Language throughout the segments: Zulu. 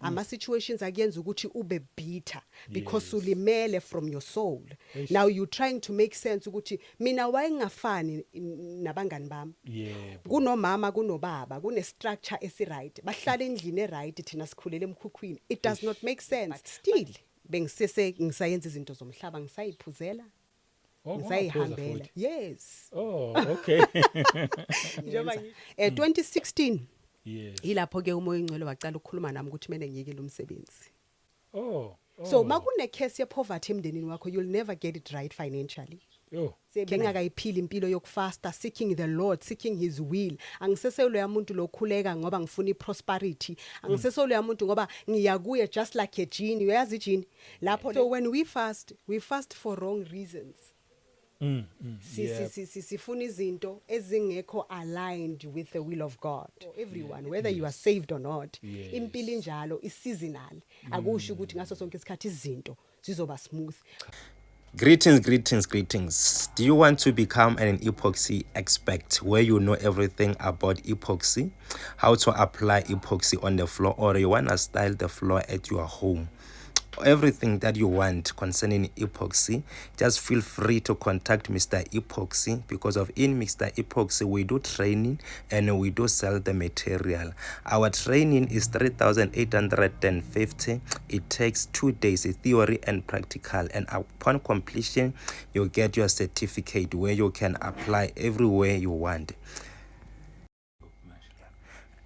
Ama-situations akuyenza ukuthi ube bitter because Yes. ulimele from your soul. Eish. Now you're trying to make sense ukuthi mina wayengafani nabangani bami. Yebo. Kunomama kunobaba kune-structure esi-right bahlala endlini e-right thina sikhulele emkhukhwini. It does not make sense but still ngisayenza izinto zomhlaba ngisayiphuzela Oh, ngisayihambela. futhi. Yes. Oh, okay. Njengoba 2016 Yes. ilapho ke umoya ingcwele wacala ukukhuluma nami ukuthi kumele ngiyeke umsebenzi. Oh. So makune case ye poverty emndenini wakho you'll never get it right financially. Yo. Bengakayiphila impilo yokufasta seeking the Lord seeking his will. Angiseselo yamuntu lokhuleka ngoba ngifuna iprosperity. Angiseselo yamuntu ngoba ngiyakuye just like a genie. Uyazi igenie lapho. So when we fast for wrong reasons. Sifuna izinto ezingekho aligned with the will of God. Everyone whether you are saved or not. Yes. Impilo injalo is seasonal. Akusho ukuthi ngaso sonke isikhathi izinto zizoba smooth. Greetings. Do you want to become an epoxy expert where you know everything about epoxy, how to apply epoxy on the floor, or you want to style the floor at your home? Everything that you want concerning epoxy, just feel free to contact Mr. Epoxy, because in Mr. Epoxy we do training and we do sell the material. Our training is 3,850. It takes 2 days, theory and practical, and upon completion you get your certificate where you can apply everywhere you want.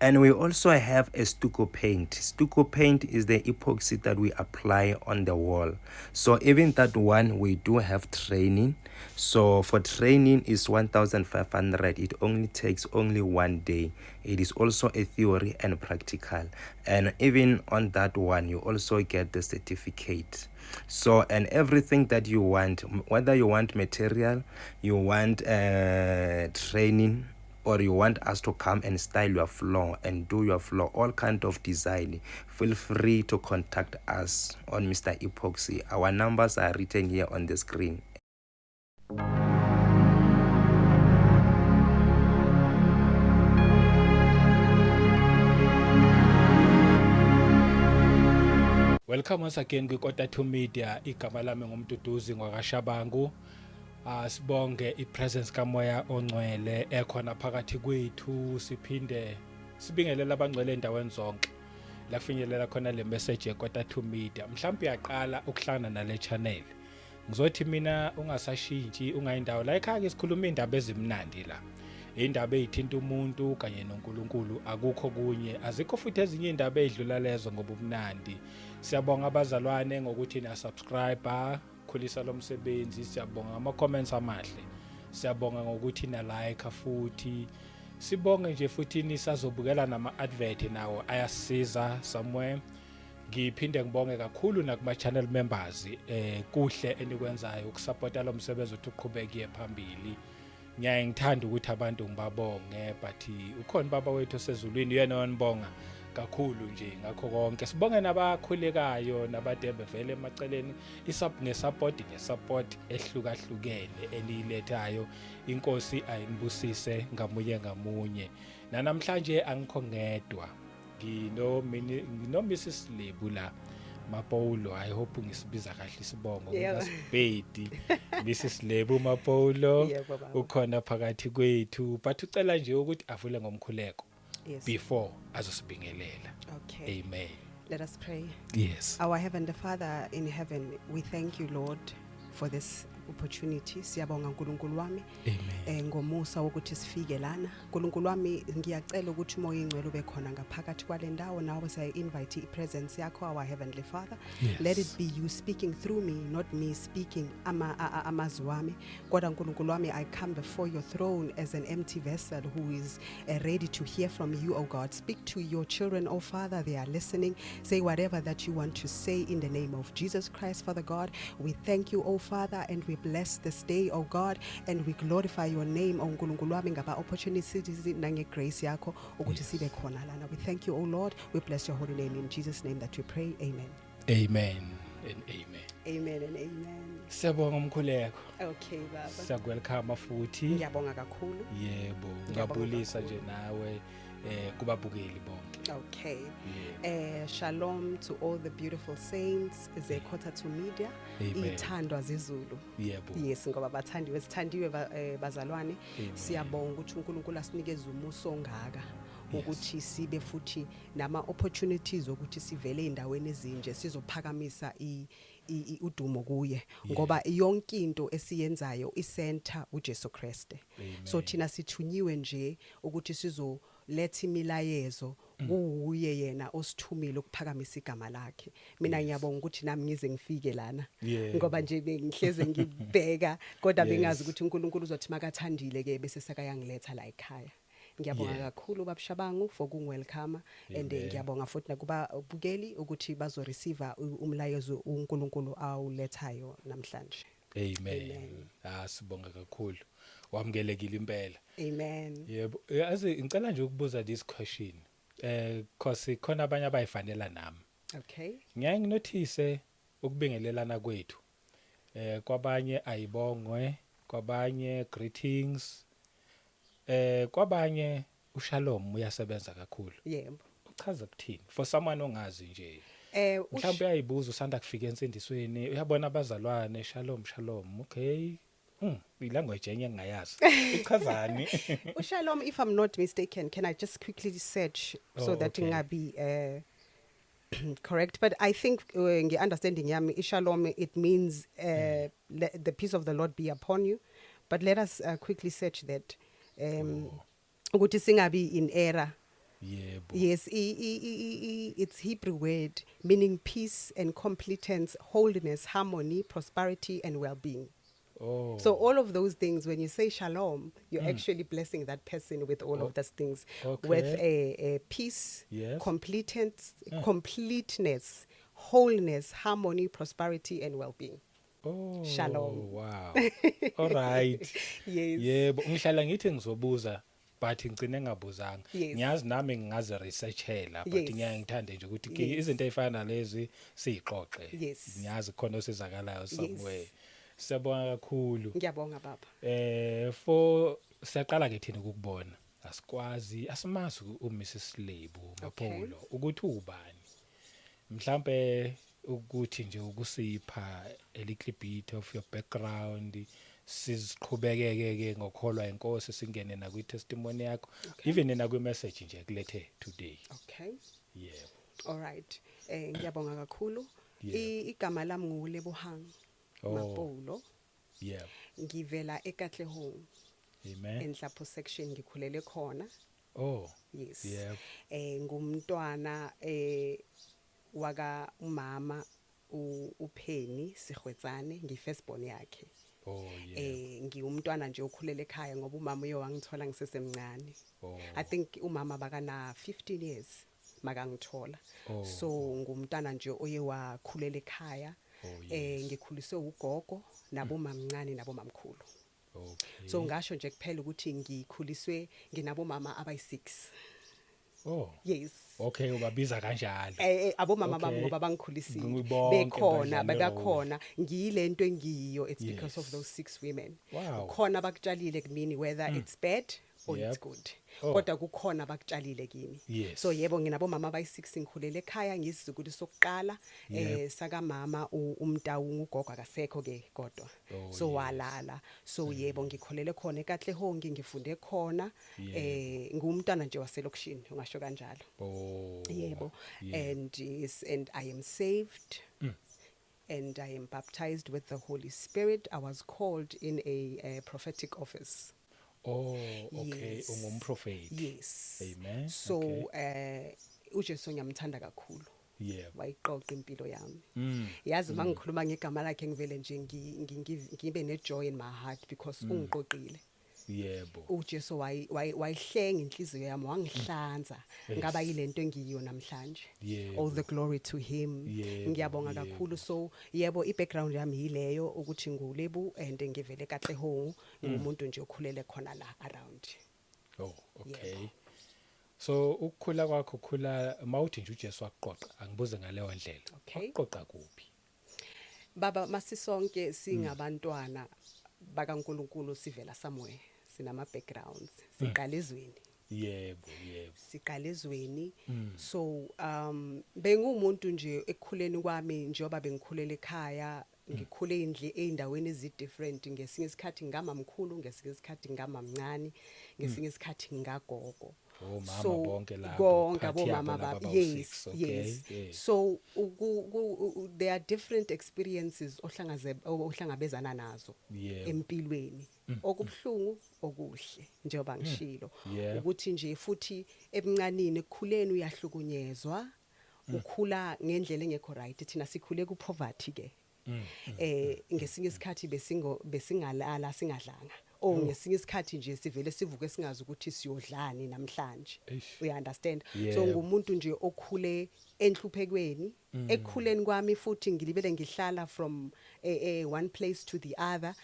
And we also have a stucco paint. Stucco paint is the epoxy that we apply on the wall. So even that one, we do have training. So for training is 1,500. It only takes 1 day. It is also a theory and practical. And even on that one, you also get the certificate. So, and everything that you want, whether you want material, you want training, or you want us to come and style your floor and do your floor, all kind of design, feel free to contact us on Mr. Epoxy. Our numbers are written here on the screen. Welcome once again kwiKota 2 Media. Igama lami ngumduduzi ngwakashabangu. Sibonge ipresence kamoya ongcwele ekhona phakathi kwethu, siphinde sibingelela abangcwele endaweni zonke lafinyelela khona le message yeKota 2 Media. Mhlawumbe uyaqala ukuhlangana nale channel, ngizothi mina ungasashintshi ungayindawo la ekhaya sikhuluma indaba ezimnandi la, indaba ezithinta umuntu kanye noNkulunkulu, akukho kunye, azikho futhi ezinye indaba ezidlula lezo ngobumnandi. Siyabonga abazalwane ngokuthi na subscriber khulisa lo msebenzi, siyabonga ama comments amahle, siyabonga ngokuthi na like futhi, sibonge nje futhi nisazobukela nama advert nawo ayasiza somewhere. Ngiphinde ngibonge kakhulu nakuma channel members kuhle enikwenzayo ukusupporta lo msebenzi uthi uqhubeke phambili. Ngiyaye ngithanda ukuthi abantu ngibabonge, but ukhona baba wethu osezulwini yena wanibonga kakhulu nje ngakho konke. Sibonge nabakhulekayo nabadebe vele emaceleni ngesupport ehlukahlukene enilethayo. Inkosi ayinibusise ngamunye. Namhlanje angikho ngedwa, ngino Mrs. Lebu la Mapoulo. I hope ngisibiza kahle isibongo ngasibhedi. Mrs. Lebu Mapoulo ukhona phakathi kwethu, but ucela nje ukuthi avule ngomkhuleko. Yes. Before azosibingelela. Okay. Amen. Let us pray. Yes. Our Heavenly Father in heaven, we thank you, Lord, for this opportunity. Siyabonga nkulunkulu wami. Amen. Ngomusa ukuthi sifike lana. Nkulunkulu wami ngiyacela ukuthi umoya ingcwele ube khona ngaphakathi kwale ndawo. Nawe invite ipresence yakho, our Heavenly Father. Yes. Let it be you speaking through me, not me speaking amazwi wami. Kodwa nkulunkulu wami, I come before your throne as an empty vessel who is ready to hear from you, oh God. Speak to your children, oh Father. They are listening. Say whatever that you want to say in the name of Jesus Christ, Father God. We thank you, oh Father, and we bless this day, oh God, and we glorify your name, oh nkulunkulu wami, ngaba opportunities nange grace yakho ukuthi sibe khona lana. We thank you, oh Lord. We bless your holy name in Jesus' name that we pray. Amen. Amen and amen. Amen and amen. Siyabonga umkhuleko. Okay baba. Siyakwelcome futhi. Ngiyabonga kakhulu. Yebo, ngabulisa nje nawe kubabukeli bonke. Okay. Shalom to all the beautiful saints. Zekota to media. Amen. Ithandwa zezulu. Yebo. Yes, ngoba sithandiwe bazalwane. Siyabonga ukuthi uNkulunkulu asinikeze umuso ongaka ukuthi sibe futhi nama opportunities ukuthi sivele endaweni ezinje sizophakamisa udumo kuye ngoba yonke into esiyenzayo isenta uJesu Kriste. So thina sithunyiwe nje ukuthi sizoletha imilayezo kuye yena osithumile ukuphakamisa igama lakhe. Mina ngiyabonga ukuthi nami ngize ngifike lana ngoba nje bengihleze ngibheka kodwa bengazi ukuthi uNkulunkulu uzothi makathandile ke bese sekayangiletha la ekhaya. Ngiyabonga kakhulu babashabangu for welcome and ngiyabonga futhi nakuba ubukeli ukuthi bazo receive umlayezo uNkulunkulu awulethayo namhlanje. Amen. Sibonga kakhulu. Wamkelekile impela. Amen. Yebo. Yazi ngicela nje ukubuza this question. Because khona abanye abayifanela nami. Okay. Ngiyake nginothise ukubingelelana kwethu. Kwabanye ayibongwe, kwabanye greetings. Kwabanye ushalom uyasebenza kakhulu. Yebo. Uchaza kuthini? For someone ongazi nje. Mhlawumbe uyayibuza usanda kufika ensindisweni, uyabona abazalwane shalom shalom. Okay. Ilanguage enye engayazi. Uchazani? Shalom, if I'm not mistaken, can I just quickly search so that ingabi correct, but I think understanding yami shalom it means the peace of the Lord be upon you, but let us quickly search that ukuthi singabi in error. Yebo. Yes, it's Hebrew word meaning peace and completeness, wholeness, harmony, prosperity and well-being. Oh. So all of those things, when you say shalom, you're actually blessing that person with all of those things, with a peace, completeness, wholeness, harmony, prosperity, and well-being. Oh, shalom. Wow. All right. Yes. Yebo, ngihlala ngithi ngizobuza but ngicine ngabuzanga. Ngiyazi nami ngingaze researchela but ngiyangithanda nje ukuthi izinto ezifana lezi siyixoxe. Ngiyazi khona osizakalayo somewhere. Siyabonga kakhulu. Ngiyabonga baba. For siyaqala ke thina ukubona. Asikwazi asimazi uMrs Lebu Mapolo ukuthi ubani. Mhlambe ukuthi nje ukusipha a little bit of your background siziqhubekeke ke ngokholwa inkosi singene na kwi testimony yakho even na kwi message nje kulethe today. Okay. Yeah. All right. Ngiyabonga kakhulu. Igama lami nguLebohang Mapolo. Yeah. Ngivela eKatlehong. Amen. Enhlapho section ngikhulele khona. Oh. Yes. Yeah. Ngumntwana waka umama uPenny Sigwetsane ngifirstborn yakhe. Oh yeah. Ngiwumntwana nje okhulele ekhaya ngoba umama uyo wangithola ngisesemncane. I think umama bakana 15 years makangithola. So ngumntwana nje oye wakhulela ekhaya. Ngikhuliswe ugogo nabo mamncane nabo mamkhulu. Okay. So ngasho nje kuphela ukuthi ngikhuliswe nginabo mama abayi6. Oh. Yes. Okay, ubabiza kanjalo. Abomama bami ngoba bangikhulisile. Bekhona babakhona ngiyilento engiyo, it's because of those 6 women. Wow. Khona bakutshalile kimi whether it's bad or it's good. Kodwa kukhona bakutshalile kimi. So yebo nginabo mama abayi6 ngikhulele ekhaya ngizizukulu sokuqala saka mama umntawu ugogo akasekho ke kodwa. So walala. So yebo ngikholele khona eKatlehong ngifunde khona ngumntana nje waselokishini ungasho kanjalo. Yebo. And I am saved. And I am baptized with the Holy Spirit. I was called in a prophetic office. Oh, okay. Ungumprofeti. Yes. Amen. So uJesu ngiyamthanda kakhulu. Yeah. Wayiqoqa impilo yami. Yazi mangikhuluma ngegama lakhe ngivele nje ngibe nejoy in my heart because ungiqoqile. Yebo. uJesu wayihlenga inhliziyo yami wangihlanza ngaba yilento engiyiyo namhlanje. All the glory to him. Ngiyabonga kakhulu. So yebo ibackground yami yileyo ukuthi nguLebu and ngivele eKatlehong ngumuntu nje okhulele khona la around. Oh, okay. So ukukhula kwakho khula mawuthi nje uJesu waqoqa angibuze ngaleyo ndlela. Waqoqa kuphi? Baba masisonke singabantwana bakaNkulunkulu sivela somewhere sinama backgrounds siqala ezweni. yebo siqala ezweni. So bengumuntu nje ekukhuleni kwami njengoba bengikhulela ekhaya, ngikhule eindaweni ezi-different, ngesinye isikhathi ngamamkhulu, ngesinye isikhathi ngamamncane, ngesinye isikhathi ngagogo. Omama bonke labo, konke part abomama yabo laba yes, abawu-6, okay, yes. yeah. So there are different experiences ohlangabezana nazo Yeah. empilweni, okubhlungu okuhle njengoba ngishilo, Yeah. ukuthi nje futhi ebuncanini ekukhuleni uyahlukunyezwa, ukhula ngendlela engekho right. Thina sikhule ku poverty ke. Ngesinye isikhathi besingalala singadlanga. Ngesinye isikhathi nje sivele sivuke singazi ukuthi siyodlani namhlanje. We understand. Yeah. So ngumuntu nje okhule enhluphekweni, ekukhuleni kwami futhi ngilibele ngihlala from one place to the other.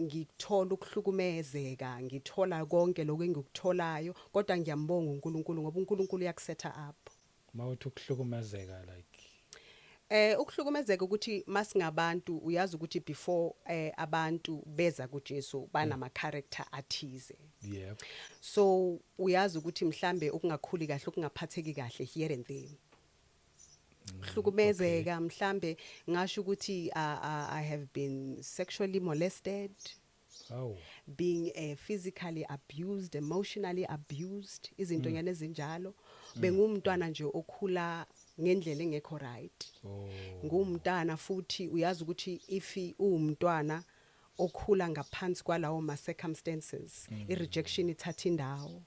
Ngithola ukuhlukumezeka, ngithola konke lokho engikutholayo, kodwa ngiyambonga uNkulunkulu ngoba uNkulunkulu uyakusetha up. Mawuthi ukuhlukumezeka like Ukuhlukumezeka ukuthi masingabantu uyazi ukuthi before abantu beza kuJesu banama character athize. yeah. So uyazi ukuthi mhlambe ukungakhuli kahle, ukungaphatheki kahle here and there. Hlukumezeka mhlambe ngasho ukuthi I have been sexually molested, Oh. being physically abused, emotionally abused, izinto nyane ezinjalo. Bengumntwana nje okhula ngendlela engekho right. Ngumntana futhi uyazi ukuthi if uwumntwana okhula ngaphansi kwalawo ma circumstances, i-rejection ithatha indawo,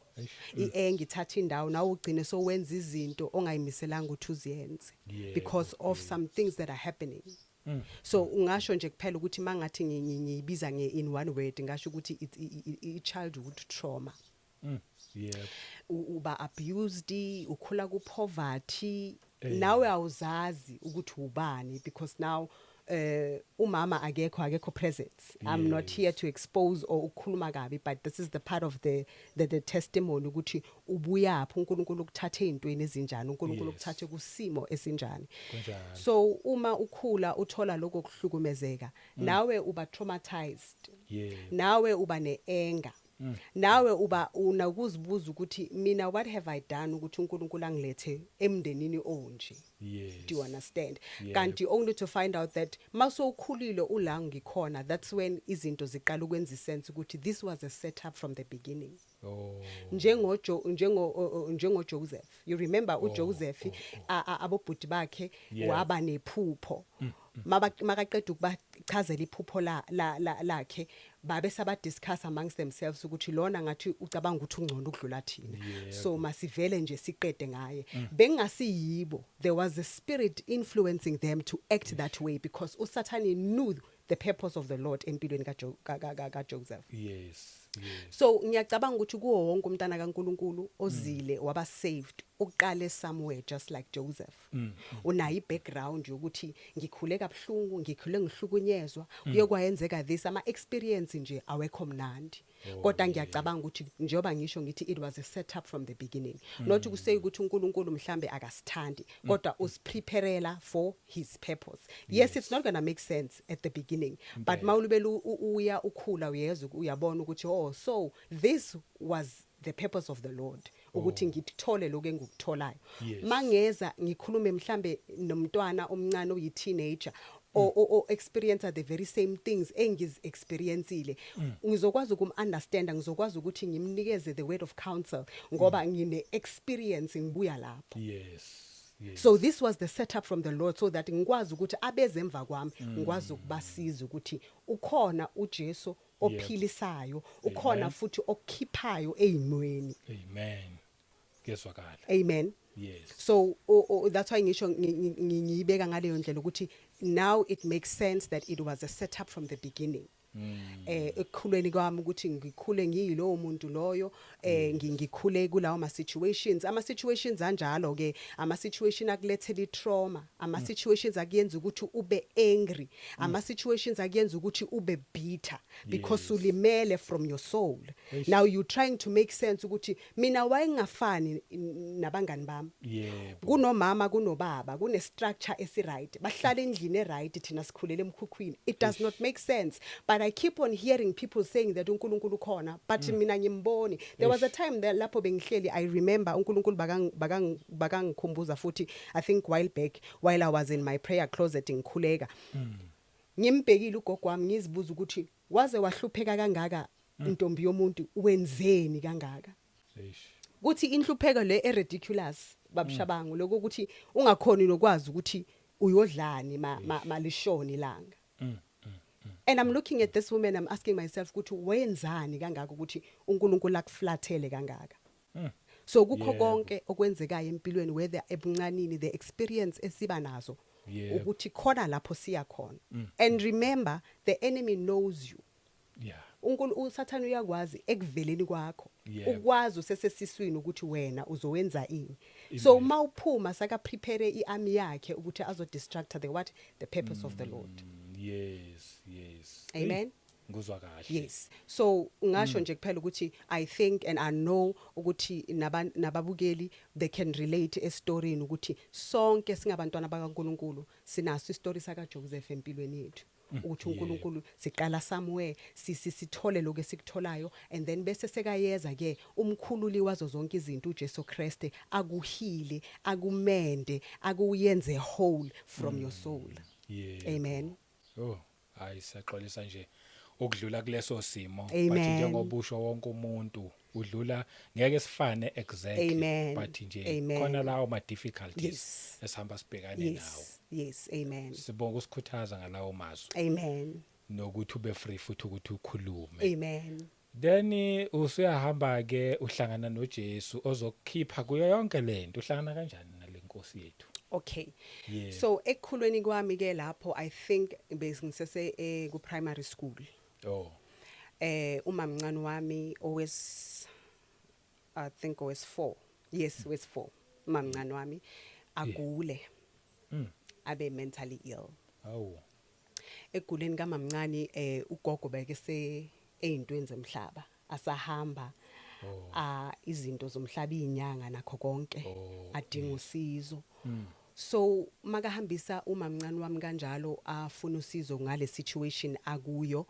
i-anger ithatha indawo, nawo ugcine so wenza izinto ongayimiselanga ukuthi uziyenze because of some things that are happening. So ungasho nje kuphela ukuthi mangathi ngiyibiza in one word ngasho ukuthi i childhood trauma. Yeah. Uba abused, ukhula ku poverty, nawe awuzazi ukuthi ubani because now umama akekho present. I'm not here to expose or ukukhuluma kabi, but this is the part of the testimony ukuthi ubuyaphi uNkulunkulu ukuthathe ezintweni ezinjani, uNkulunkulu ukuthathe kusimo esinjani. So uma ukhula uthola lokho kuhlukumezeka, nawe uba traumatized, nawe uba ne-anger, nawe uba unakuzibuza ukuthi mina what have I done ukuthi uNkulunkulu angilethe emndenini onje. Yes. Do you understand? Yeah. Kanti only to find out that maso ukhulile ula ngikhona, that's when izinto ziqala ukwenza sense ukuthi this was a setup from the beginning. Oh. Njengo Joseph, you remember uJoseph abobhuti bakhe waba nephupho, makaqeda ukubachazela iphupho lakhe babe sabadiscuss amongst themselves ukuthi lona ngathi ucabanga ukuthi ungcono ukudlula thina, so masivele nje siqede ngaye. Bengasiyibo, there was a spirit influencing them to act that way because uSathani knew the purpose of the Lord empilweni kaJoseph. Yes. Yes. So ngiyacabanga ukuthi kuwo wonke umntana kaNkulunkulu ozile waba saved uqale somewhere just like Joseph. Unayi i-background yokuthi ngikhule kabhlungu, ngikhule ngihlukunyezwa, kuyokwayenzeka this ama experience nje awekho mnandi. Kodwa ngiyacabanga ukuthi njengoba ngisho ngithi it was a setup from the beginning. Not to say ukuthi uNkulunkulu mhlambe akasithandi, kodwa usipreparela for his purpose. Yes, it's not going to make sense at the beginning, but mawulubela uya ukhula uyezwa uyabona ukuthi oh, so this was the purpose of the Lord ukuthi ngikuthole lokho engikutholayo. Mangeza ngikhulume mhlambe nomntwana omncane oyi teenager o experience the very same things engiz experienceile, ngizokwazi ukumunderstand, ngizokwazi ukuthi ngimnikeze the word of counsel ngoba ngine experience ngibuya lapho. Yes. Yes. So this was the setup from the Lord so that ngikwazi ukuthi abezemva kwami ngikwazi ukubasiza ukuthi ukhona uJesu ophilisayo, ukhona futhi okukhiphayo ezimweni. Amen. Kezwakala. Amen. Yes. So that's why ngisho ngiyibeka ngaleyo ndlela ukuthi now it makes sense that it was a setup from the beginning. Ekukhuleni kwami ukuthi ngikhule ngiyilo umuntu loyo, ngikhule kulawo ama situations anjalo ke, ama situation akulethela itrauma, ama situations akuyenza ukuthi ube angry, ama situations akuyenza ukuthi ube bitter because ulimele from your soul. Now you trying to make sense ukuthi mina wayengafani nabangani bami. Kunomama kunobaba, kune structure esi right, bahlala endlini right, thina sikhulele emkhukhwini. It does not make sense, but but I keep on hearing people saying that uNkulunkulu khona, but mina ngimboni. There was a time there lapho bengihleli, I remember uNkulunkulu bakangikhumbuza futhi, I think while back while I was in my prayer closet ngikhuleka. Ngimbhekile ugogo wami ngizibuza ukuthi waze wahlupheka kangaka intombi yomuntu wenzeni kangaka. Kuthi inhlupheko le ridiculous babushabangu lokho ukuthi ungakhoni nokwazi ukuthi uyodlani malishoni ilanga. And I'm looking at this woman, I'm asking myself ukuthi wenzani kangaka ukuthi uNkulunkulu akuflathele kangaka. So kukho konke okwenzekayo empilweni whether ebuncanini the experience esiba nazo ukuthi khona lapho siya khona. And remember the enemy knows you. Usathana uyakwazi ekuveleni kwakho ukwazi usesesiswini ukuthi wena uzowenza ini. So mawuphuma saka prepare iarmy yakhe ukuthi azo distract the purpose of the Lord. Yes. Amen. Nguzwa kahle. Yes. So ngasho nje kuphela ukuthi I think and I know ukuthi nababukeli they can relate a story ukuthi sonke singabantwana bakaNkulunkulu sinaso istory saka Joseph empilweni yethu. Ukuthi uNkulunkulu siqala somewhere sithole lokho esiktholayo and then bese sekayeza ke umkhululi wazo zonke izinto uJesu Christ akuhile akumende akuyenze whole from your soul. Amen. Hayi saxolisa nje ukudlula kuleso simo but Amen. njengoba usho wonke umuntu udlula ngeke sifane exactly. Amen. But nje Amen. khona lawo ma difficulties Yes. esihamba sibhekane nawo. Yes, amen. Sibonga ukusikhuthaza ngalawo mazwi Amen. nokuthi ube free futhi ukuthi ukhulume. Amen. Then usuyahamba ke uhlangana noJesu ozokukhipha kuyo yonke lento. Uhlangana kanjani nalenkosi yethu? Okay. Yeah. So ekukhulweni kwami ke lapho I think besingisese ku primary school. Umamncane wami I think was 4. Yes, was 4. Umamncane wami agule. Abe mentally ill. Eguleni kamamncane ugogo bekese ezintweni zemhlaba asahamba izinto zomhlaba inyanga nakho konke adinga usizo. So makahambisa umamncane wami kanjalo afuna usizo ngale situation akuyo.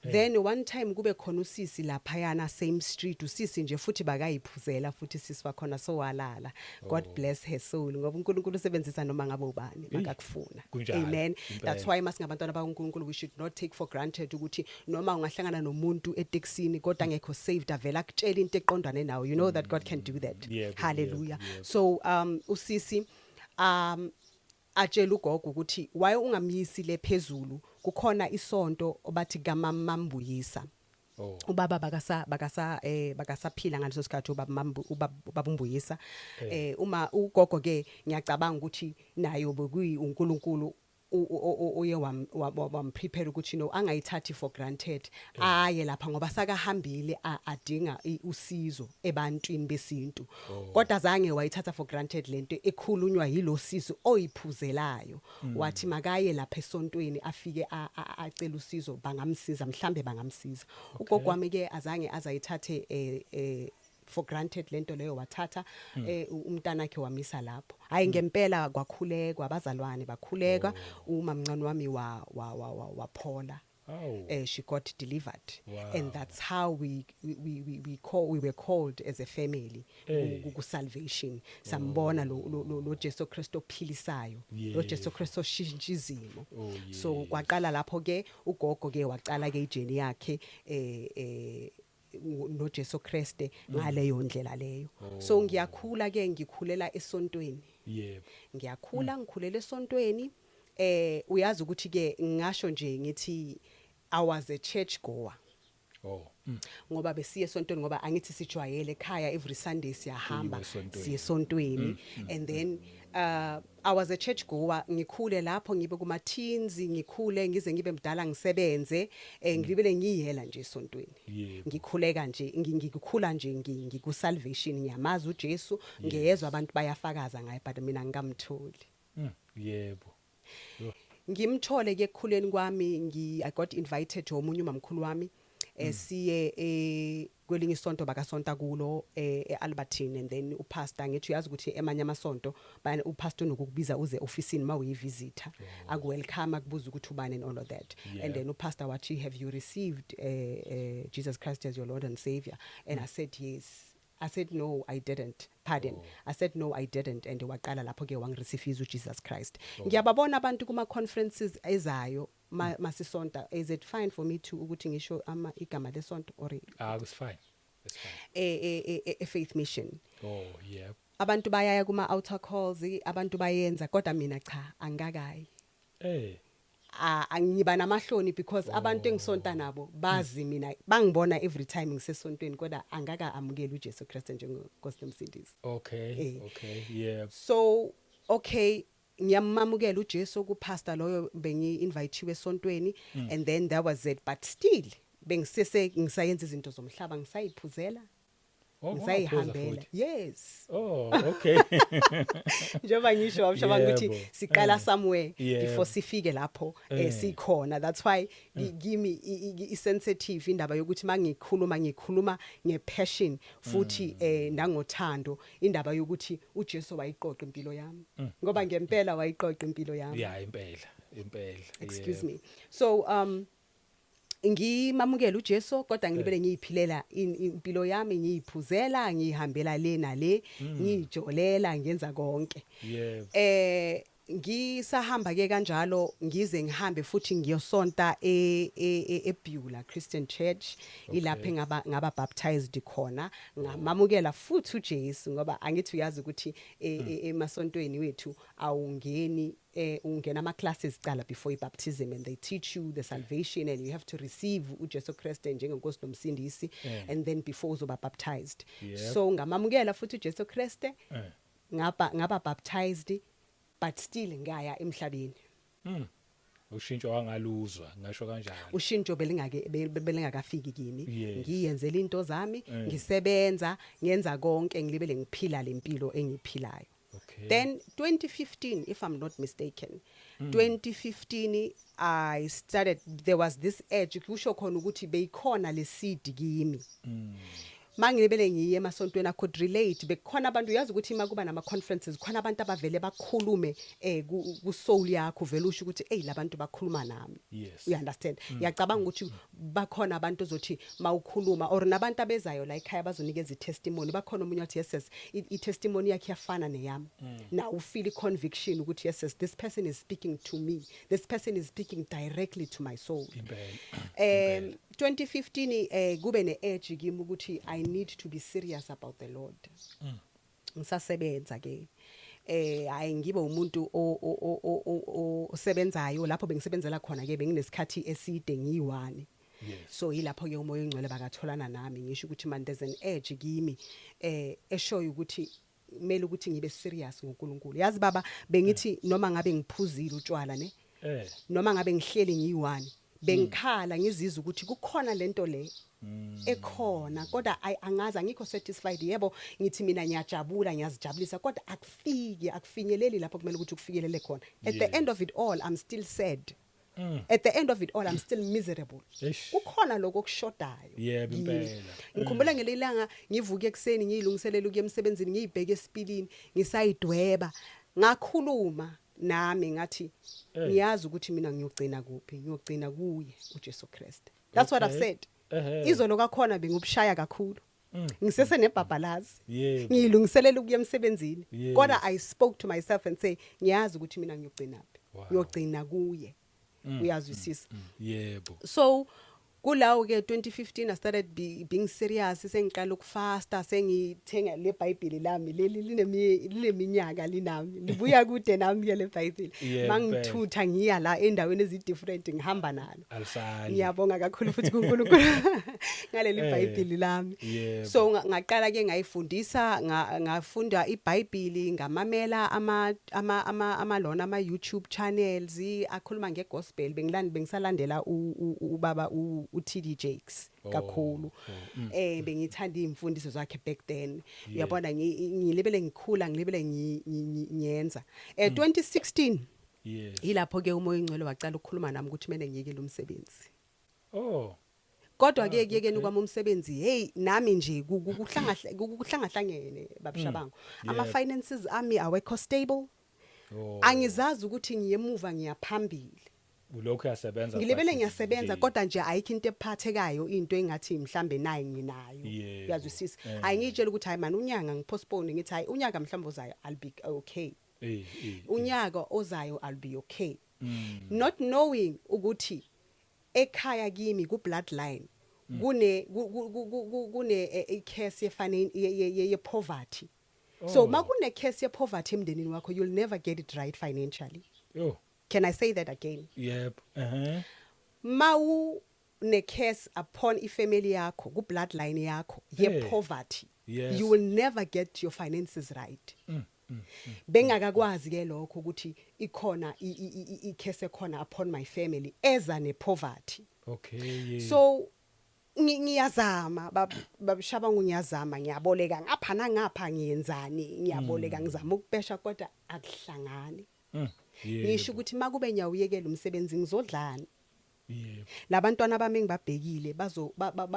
Then one time kube khona usisi lapha yana same street usisi nje futhi bakayiphuzela futhi sisi wakhona so walala. God bless her soul ngoba uNkulunkulu usebenzisa noma ngabe ubani makakufuna. Amen. That's why masingabantwana bakaNkulunkulu we should not take for granted ukuthi noma ungahlangana nomuntu eTexini kodwa ngekho saved avela akutshela into eqondane nawe. You know that God can do that. Hallelujah. So usisi atshela ugogo ukuthi why ungamyisi le phezulu kukhona isonto obathi kaMambuyisa. Ubaba bakasaphila ngaleso sikhathi ubabumbuyisa. Uma ugogo ke ngiyacabanga ukuthi nayo bokuyi uNkulunkulu uye wamprepare ukuthi no angayithathi for granted aye lapha ngoba sakahambile adinga usizo ebantwini besintu kodwa zange wayithatha for granted lento ekhulunywa yilo sizo oyiphuzelayo wathi makaye lapha esontweni afike acela usizo bangamsiza mhlambe bangamsiza. Ugogo wami ke azange azayithathe for granted lento leyo wathatha umntana wakhe wamisa lapho. Hayi ngempela kwakhuleka abazalwane bakhuleka umamncane wami waphola. She got delivered. And that's how we were called as a family ku salvation. Sambona lo Jesu Kristo ophilisayo, lo Jesu Kristo oshintsha izimo. So kwaqala lapho ke ugogo ke waqala ke ijeni yakhe no Jesu Christ ngaleyo ndlela leyo. So ngiyakhula ke ngikhulela esontweni. Ngikhulela esontweni uyazi ukuthi ke ngisho nje ngithi I was a church goer. Ngoba besiye esontweni ngoba angithi sijwayele ekhaya every Sunday siyahamba siye esontweni and then I was a church goer ngikhule lapho ngibe kuma teens ngikhule ngize ngibe mdala ngisebenze ngibele ngiyela nje esontweni ngikhuleka nje ngikukhula nje ngiku salvation ngiyamaza uJesu ngiyezwa abantu bayafakaza ngaye but mina ngingamtholi. Yebo. Ngimthole ke ekukhuleni kwami I got invited to omunye umamkhulu wami siye kwelinye isonto bakasonta kulo eAlbertine, and then upastor ngithi uyazi ukuthi emanye amasonto upastor nokukubiza uze officeini mawuyivisitor akuwelcome akubuza ukuthi ubani and all of that. And then upastor wathi, have you received Jesus Christ as your Lord and Savior? And I said yes. I said no, I didn't. Pardon. I said no, I didn't. And waqala lapho ke wangireceive Jesus Christ. Ngiyababona abantu kuma conferences ezayo masisonta. Is it fine for me to ukuthi ngisho igama lesonto or it's fine. It's fine. A faith mission. Oh, yeah. Abantu bayaya kuma altar calls, abantu bayenza kodwa mina cha angakayi. Angiba namahloni because abantu engisonta nabo bazi mina bangibona every time ngisesontweni kodwa angaka amukela uJesu Kristu njengoNkosi nomsindisi. Okay. Yeah. So okay, ngiyamamukela uJesu ku pastor loyo bengi invitewe esontweni, and then that was it, but still bengisese ngisayenza izinto zomhlaba ngisayiphuzela. Ngisayihambela. Yes. Oh, okay. Njengoba ngisho wabashaba ukuthi siqala somewhere before sifike lapho sikhona. That's why give me sensitive indaba yokuthi mangikhuluma ngepassion futhi nangothando indaba yokuthi uJesu wayiqoqa impilo yami. Ngoba ngempela wayiqoqa impilo yami. Yeah, impela. Excuse me. So ngimamukela uJesu kodwa ngilibele ngiyiphilela impilo yami ngiyiphuzela ngihambela le nale ngijolela ngenza konke. Ngisahamba ke kanjalo ngize ngihambe futhi ngiyosonta eBeulah Christian Church ilapho ngaba baptized khona ngamamukela futhi uJesu ngoba angithi uyazi ukuthi emasontweni wethu awungeni ungena ama classes cala before baptism, and they teach you the salvation and you have to receive uJesu Kristu njengenkosi nomsindisi and then before uzoba baptized. So ngamamukela futhi uJesu Kristu ngaba baptized, but still ngaya emhlabeni. Ushintsho wangaluzwa ngisho kanjalo. Ushintsho belingakafiki kimi. Ngiyenzela into zami, ngisebenza, ngenza konke ngilibele ngiphila lempilo engiphilayo. Then 2015, if I'm not mistaken, 2015 I started, there was this edge kusho khona ukuthi beyikhona le seed kimi. Mangilebele ngiye emasontweni I could relate bekhona abantu uyazi ukuthi makuba nama conferences khona abantu abavele bakhulume ku soul yakho vele usho ukuthi labantu bakhuluma nami. You understand? Ngiyacabanga ukuthi bakhona abantu ozothi mawukhuluma or nabantu abezayo la ekhaya bazonikeza i-testimony bakhona umunye wathi yes i-testimony yakhe yafana neyami. Now you feel conviction ukuthi yes this person is speaking to me, this person is speaking directly to my soul. 2015 kube ne-edge kimi ukuthi I need to be serious about the Lord. Ngisasebenza ke ayingibe umuntu osebenzayo lapho bengisebenzela khona ke benginesikhathi eside ngiyi1. So ilapho ke umoya ongcwele bakatholana nami ngisho ukuthi man there's an edge kimi eshoyo ukuthi kumele ukuthi ngibe serious ngoNkulunkulu. Yazi baba bengithi noma ngabe ngiphuzile utshwala ne noma ngabe ngihleli ngiyi1 bengikhala ngizizwa ukuthi kukhona lento le ekhona kodwa angazi angikho satisfied. Yebo ngithi mina ngiyajabula ngiyazijabulisa kodwa akufinyeleli lapho kumele ukuthi kufikelele khona. At the end of it all I'm still sad. At the end of it all I'm still miserable. Kukhona lokho okushodayo. Yebo impela. Ngikhumbula ngelilanga ngivuka ekseni ngiyilungiselela ukuya emsebenzini ngiyibheke esipilini ngisayidweba ngakhuluma nami ngathi ngiyazi ukuthi mina ngiyogcina kuphi ngiyogcina kuye uJesu Kristu. That's what I've said. Izolo kakhona bengubushaya kakhulu. Ngisese nebhabhalazi. Ngiyilungiselela ukuya emsebenzini. Kodwa I spoke to myself and say ngiyazi ukuthi mina ngiyogcina kuphi. Ngiyogcina kuye. Uyazwisisa. Yebo. So kulawo ke 2015 I started being serious sengiqala ukufasta sengithenga le Bible lami leli lineminyaka linami libuya kude nami ke le Bible mangithutha ngiya la endaweni ezi different ngihamba nalo. Ngiyabonga kakhulu futhi kuNkulunkulu ngaleli Bible lami. So ngaqala ke ngayifundisa ngafunda iBible ngamamela ama lona ama YouTube channels akhuluma ngegospel bengisalandela ubaba uTD Jakes kakhulu. Bengithanda imfundiso zakhe back then. Uyabona ngilibele ngikhula ngilibele ngiyenza. 2016 ilapho ke umoya ongcwele wacala ukukhuluma nami ukuthi mene ngiyeke lo msebenzi. kodwa ke kuyekeni kwami umsebenzi hey nami nje kuhlangahlangene babishabangu ama Yep. finances ami awekho stable Oh. angizazi ukuthi ngiyemuva ngiyaphambili Ulokhu yasebenza. ngilebele ngiyasebenza kodwa nje ayikho into ephathekayo into engathi mhlambe nayi nginayo Yebo. uyazwisisa ayingitshela ukuthi hayi man unyanga ngipostpone ngithi hayi unyaka mhlambe ozayo I'll be okay unyaka ozayo I'll be okay not knowing ukuthi ekhaya kimi ku bloodline kune case ye poverty so makune case ye poverty emndenini wakho you'll never get it right financially Yo. can I say that again Yep. mawu ne case upon ifamily yakho ku bloodline yakho ye Hey. poverty Yes. you will never get your finances right bengakakwazi ke lokho ukuthi ikhona I case ekhona upon my family eza ne poverty Okay. so ngiyazama babishabangu ngiyazama ngiyaboleka ngapha nangapha ngiyenzani ngiyaboleka ngizama ukubesha kodwa akuhlangani ngisho ukuthi makube nyawuyekela umsebenzi ngizodlana Yebo. labantwana bami engibabhekile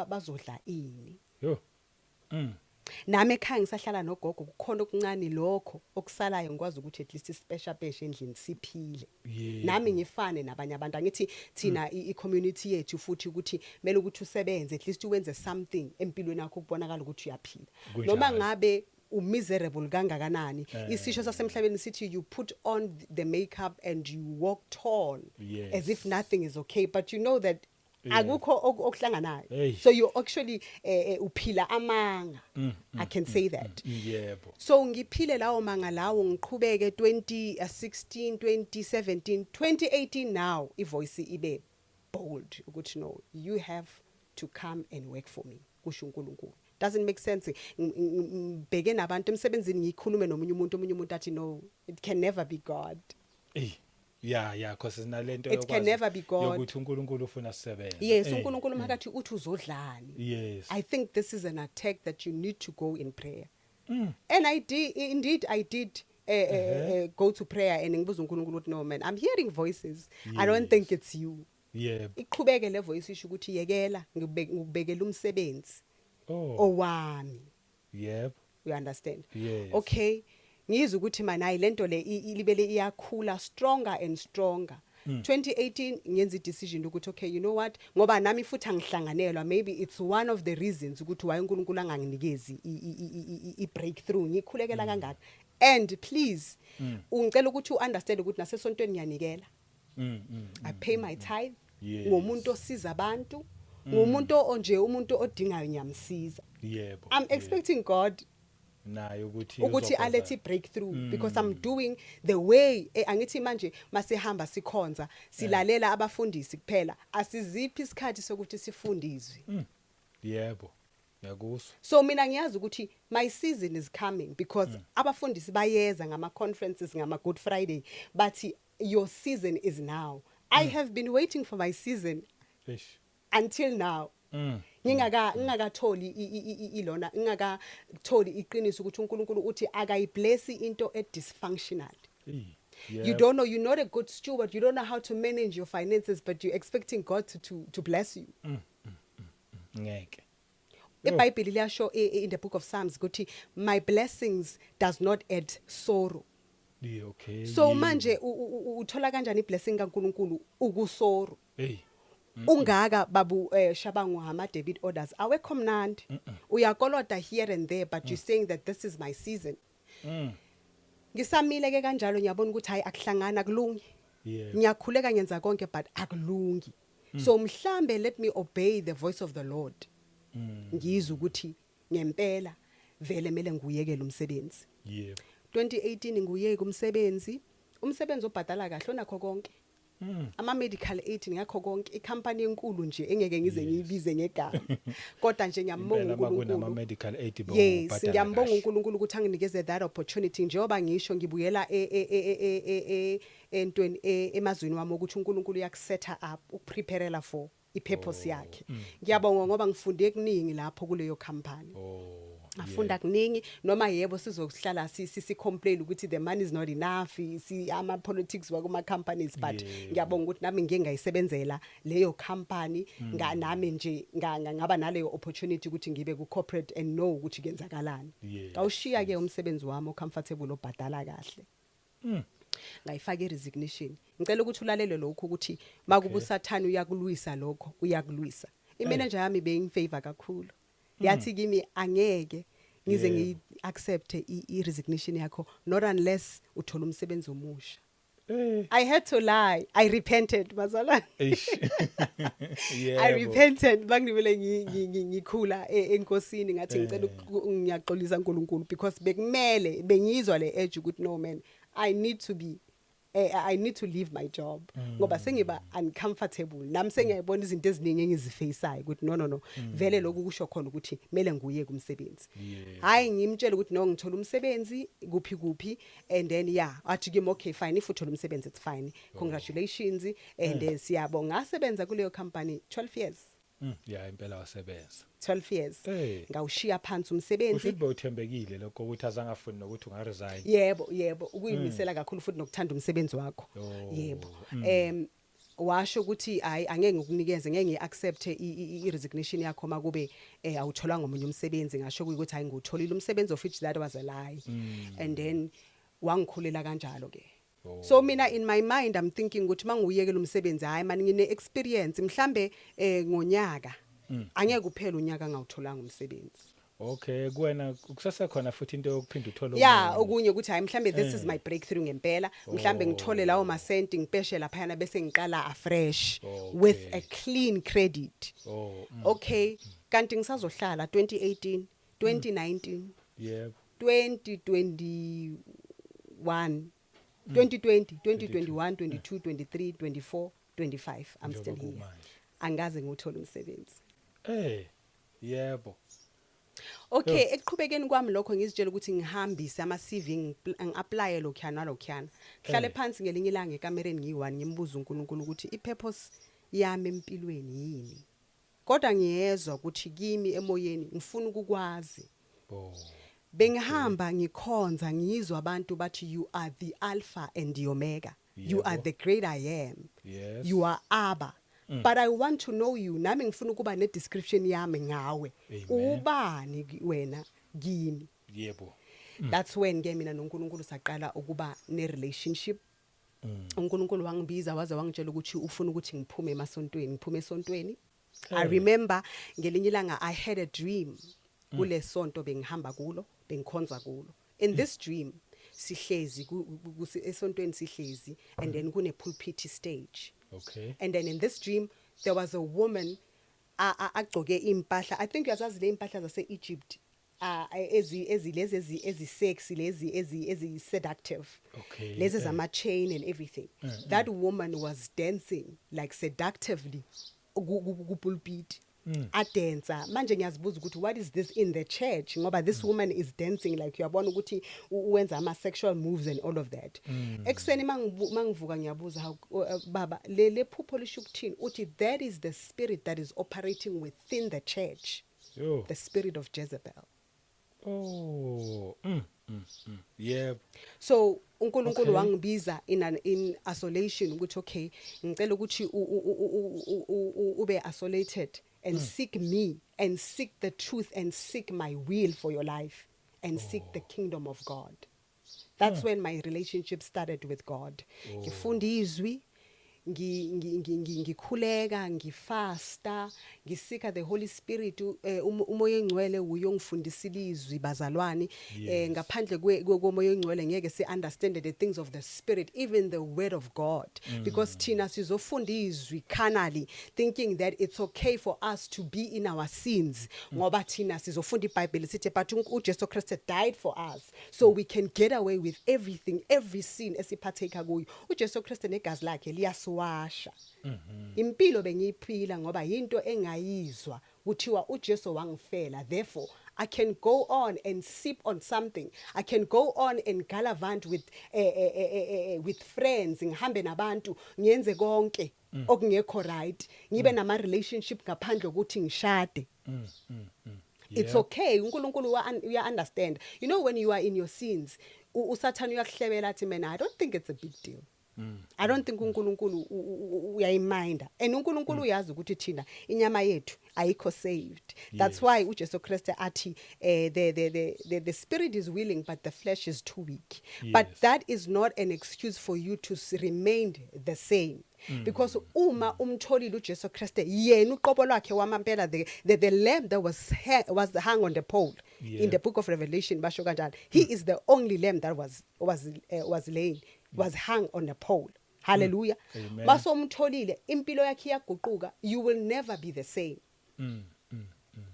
bazodla ini Yo. nami ekhaya ngisahlala nogogo kukhona okuncane lokho okusalayo ngikwazi ukuthi at least special peshe endlini siphile Yebo. nami ngifane nabanye abantu angithi thina I-community yethu futhi ukuthi mele ukuthi usebenze at least uwenze something empilweni yakho ukubonakala ukuthi uyaphila Kunjalo. noma ngabe miserable kangakanani isisho sasemhlabeni sithi you put on the makeup and you walk tall Yes. as if nothing is okay but you know that akukho okuhlanganayo Hey. so you actually uphila amanga I can say that Yebo. so ngiphile lawo manga lawo ngiqhubeke 2016 2017 2018 now ivoice ibe bold ukuthi no you have to come and work for me kusho uNkulunkulu doesn't make sense ngibheke nabantu emsebenzini ngikhulume nomunye umuntu athi no it can never be God Yeah cause sinalento It can never be God. yokuthi uNkulunkulu ufuna sisebenze. yes uNkulunkulu makathi uthi uzodlani Yes. I think this is an attack that you need to go in prayer and I did go to prayer and ngibuza uNkulunkulu ukuthi no man I'm hearing voices I don't think it's you Yebo. iqhubeke le voice isho ukuthi yekela ngikubekela umsebenzi owami Yebo. you understand Yes. okay ngizwe ukuthi mana lento le ilibele iyakhula stronger and stronger 2018 ngiyenza decision ukuthi okay you know what ngoba nami futhi angihlanganelwa maybe it's one of the reasons ukuthi why uNkulunkulu anganginikezi I breakthrough ngikhulekela kangaka and please ungicela ukuthi uunderstand ukuthi nasesontweni ngiyanikela I pay my tithe Yes. ngomuntu osiza abantu ngomuntu onje umuntu odingayo ngiyamsiza Yebo. I'm expecting God nayo ukuthi alethe breakthrough because I'm doing the way angithi manje masehamba sikhonza silalela abafundisi kuphela asiziphi isikhathi sokuthi sifundizwe Yebo. Yakuso. so mina ngiyazi ukuthi my season is coming because abafundisi bayeza ngama conferences ngama Good Friday but your season is now I have been waiting for my season Eish. until now ngingakatholi ilona ngingakatholi iqiniso ukuthi uNkulunkulu uthi akayibless into dysfunctional you don't know you're not a good steward you don't know how to manage your finances but you're expecting God to bless you Ngeke. iBhayibheli liyasho in the book of Psalms ukuthi my blessings does not add sorrow Yeah, okay. so manje uthola kanjani iblessing kaNkulunkulu ukusoro Hey. ungaka babu shabangu hama debit orders awekho mnandi uyakolota here and there but you saying that this is my season ngisamile ke kanjalo ngiyabona ukuthi hayi akuhlangana kulungi Yeah. ngiyakhuleka ngenza konke but akulungi so mhlambe let me obey the voice of the Lord ngizwe ukuthi ngempela vele mele nguyekele umsebenzi Yebo. 2018 nguyeke umsebenzi obhadala kahle onakho konke ama medical aid ngakho konke icompany enkulu nje engeke ngize ngiyibize ngegama kodwa nje ngiyambonga uNkulunkulu medical aid bo yes ngiyambonga uNkulunkulu ukuthi anginikeze that opportunity njengoba ngisho ngibuyela entweni emazweni wami ukuthi uNkulunkulu uyakusetha up ukupreparela for ipurpose yakhe ngiyabonga ngoba ngifunde ekuningi lapho kuleyo company afunda kuningi noma yebo sizohlala si-complain ukuthi the money is not enough ama politics wakuma companies but ngiyabonga ukuthi nami ngeke ngayisebenzela leyo company nami nje ngaba naleyo opportunity ukuthi ngibe ku corporate and know ukuthi kuyenzakalani awushiya ke umsebenzi wami ocomfortable obhadala kahle ngayifaka iresignation ngicela ukuthi ulalele lokho ukuthi makuba usathana uyakulwisa lokho uyakulwisa imanager yami bengifavor kakhulu yathi kimi angeke ngize ngiaccept iresignation yakho not unless uthola umsebenzi omusha I had to lie. I repented, bazalwane. I repented bangibele ngikhula enkosini ngathi ngicela ngiyaxolisa uNkulunkulu because bekumele bengizwa le edge ukuthi no man I need to leave my job ngoba sengiba uncomfortable nami sengiyayibona izinto eziningi engizifaceayo ukuthi no vele lokhu kusho khona ukuthi kumele nguye kumsebenzi hayi ngimtshela ukuthi no ngithola umsebenzi kuphi and then athi kimi okay fine if uthola umsebenzi it's fine congratulations and siyabonga ngasebenza kuleyo company 12 years impela wasebenza 12 years ngawushiya phansi umsebenzi ufibe uthembekile lokho ukuthi azangafuni nokuthi unga resign yebo ukuyimisela kakhulu futhi nokuthanda umsebenzi wakho yebo washo ukuthi angeke ngikunikeze ngeke ngiaccept iresignation yakho makube awuthola ngomunye umsebenzi ngasho ukuthi hayi ngutholile umsebenzi of which that was a lie and then wangikhulela kanjalo ke so mina in my mind I'm thinking ukuthi mangiyekela umsebenzi hayi manje ngine experience mhlambe ngonyaka angeke kuphela unyaka ngawutholanga umsebenzi okay kuwena kusasa khona futhi into yokuphinda uthola okunye ukuthi hayi mhlambe this is my breakthrough ngempela mhlambe ngithole lawo masenti ngipeshe lapha yana bese ngiqala afresh with a clean credit okay kanti ngisazohlala 2018 2019 2021 2020 2021 22 23 24 25 I'm still here angaze nguthola umsebenzi yebo okay ekuqhubekeni kwami lokho ngizitshela ukuthi ngihambise ama CV ngiapply lokhyana hlale phansi ngelinye ilanga ekamereni ngiyi1 ngimbuza uNkulunkulu ukuthi ipurpose yami empilweni yini kodwa ngiyezwa ukuthi kimi emoyeni ngifuna ukukwazi bengihamba ngikhonza ngizwa abantu bathi you are the alpha and the omega you are the great I am you are Abba but I want to know you nami ngifuna ukuba ne description yami ngawe ubani wena kimi yebo that's when ke mina noNkulunkulu saqala ukuba ne relationship uNkulunkulu wangibiza waze wangitshela ukuthi ufuna ukuthi ngiphume esontweni I remember ngelinye ilanga I had a dream kule sonto bengihamba kulo bengikhonza kulo in this dream sihlezi esontweni sihlezi and then kune pulpit stage okay and then in this dream there was a woman agcoke impahla I think uyazazi le impahla zase Egypt ezi sexy lezi seductive okay lezi zama chain and everything that woman was dancing like seductively ku pulpit adansa manje ngiyazibuza ukuthi what is this in the church ngoba this woman is dancing like uyabona ukuthi uwenza ama sexual moves and all of that ekseni mangivuka ngiyabuza baba le phupho lisho ukuthini uthi that is the spirit that is operating within the church the spirit of Jezebel yep so uNkulunkulu wangibiza in isolation ukuthi okay ngicela ukuthi ube isolated and seek me and seek the truth and seek my will for your life and seek the kingdom of God that's when my relationship started with God ngifunda izwi ngikhuleka ngifasta ngisika the Holy Spirit umoya engcwele uyongifundisila izwi bazalwane ngaphandle komoya engcwele ngeke si understand the things of the spirit even the word of God because thina sizofunda izwi carnally thinking that it's okay for us to be in our sins ngoba thina sizofunda iBhayibheli sithi but uJesu Christ died for us so we can get away with everything every sin esiphatheka kuyo uJesu Christ negazi lakhe liyaswasha impilo bengiyiphila ngoba into engayizwa kuthiwa uJesu wangifela therefore I can go on and sip on something I can go on and gallivant with friends ngihambe nabantu ngiyenze konke okungekho right ngibe nama relationship ngaphandle ukuthi ngishade It's Yeah. okay. uNkulunkulu uya understand. You know, when you are in your sins, uSatan uyakuhlebela athi mina, I don't think it's a big deal. I don't think uNkulunkulu uyayiminda. And uNkulunkulu uyazi ukuthi thina inyama yethu ayikho saved. That's Yes. why uJesu Kristu athi the spirit is willing but the flesh is too weak. But Yes. that is not an excuse for you to remain the same. Because uma umtholile uJesu Kristu yena uqobo lwakhe wamampela, the lamb that was hung on the pole Yeah. in the book of Revelation basho kanjalo, he is the only lamb that was hung on a pole. Hallelujah. Amen. Baso umtholile impilo yakhe iyaguquka, you will never be the same.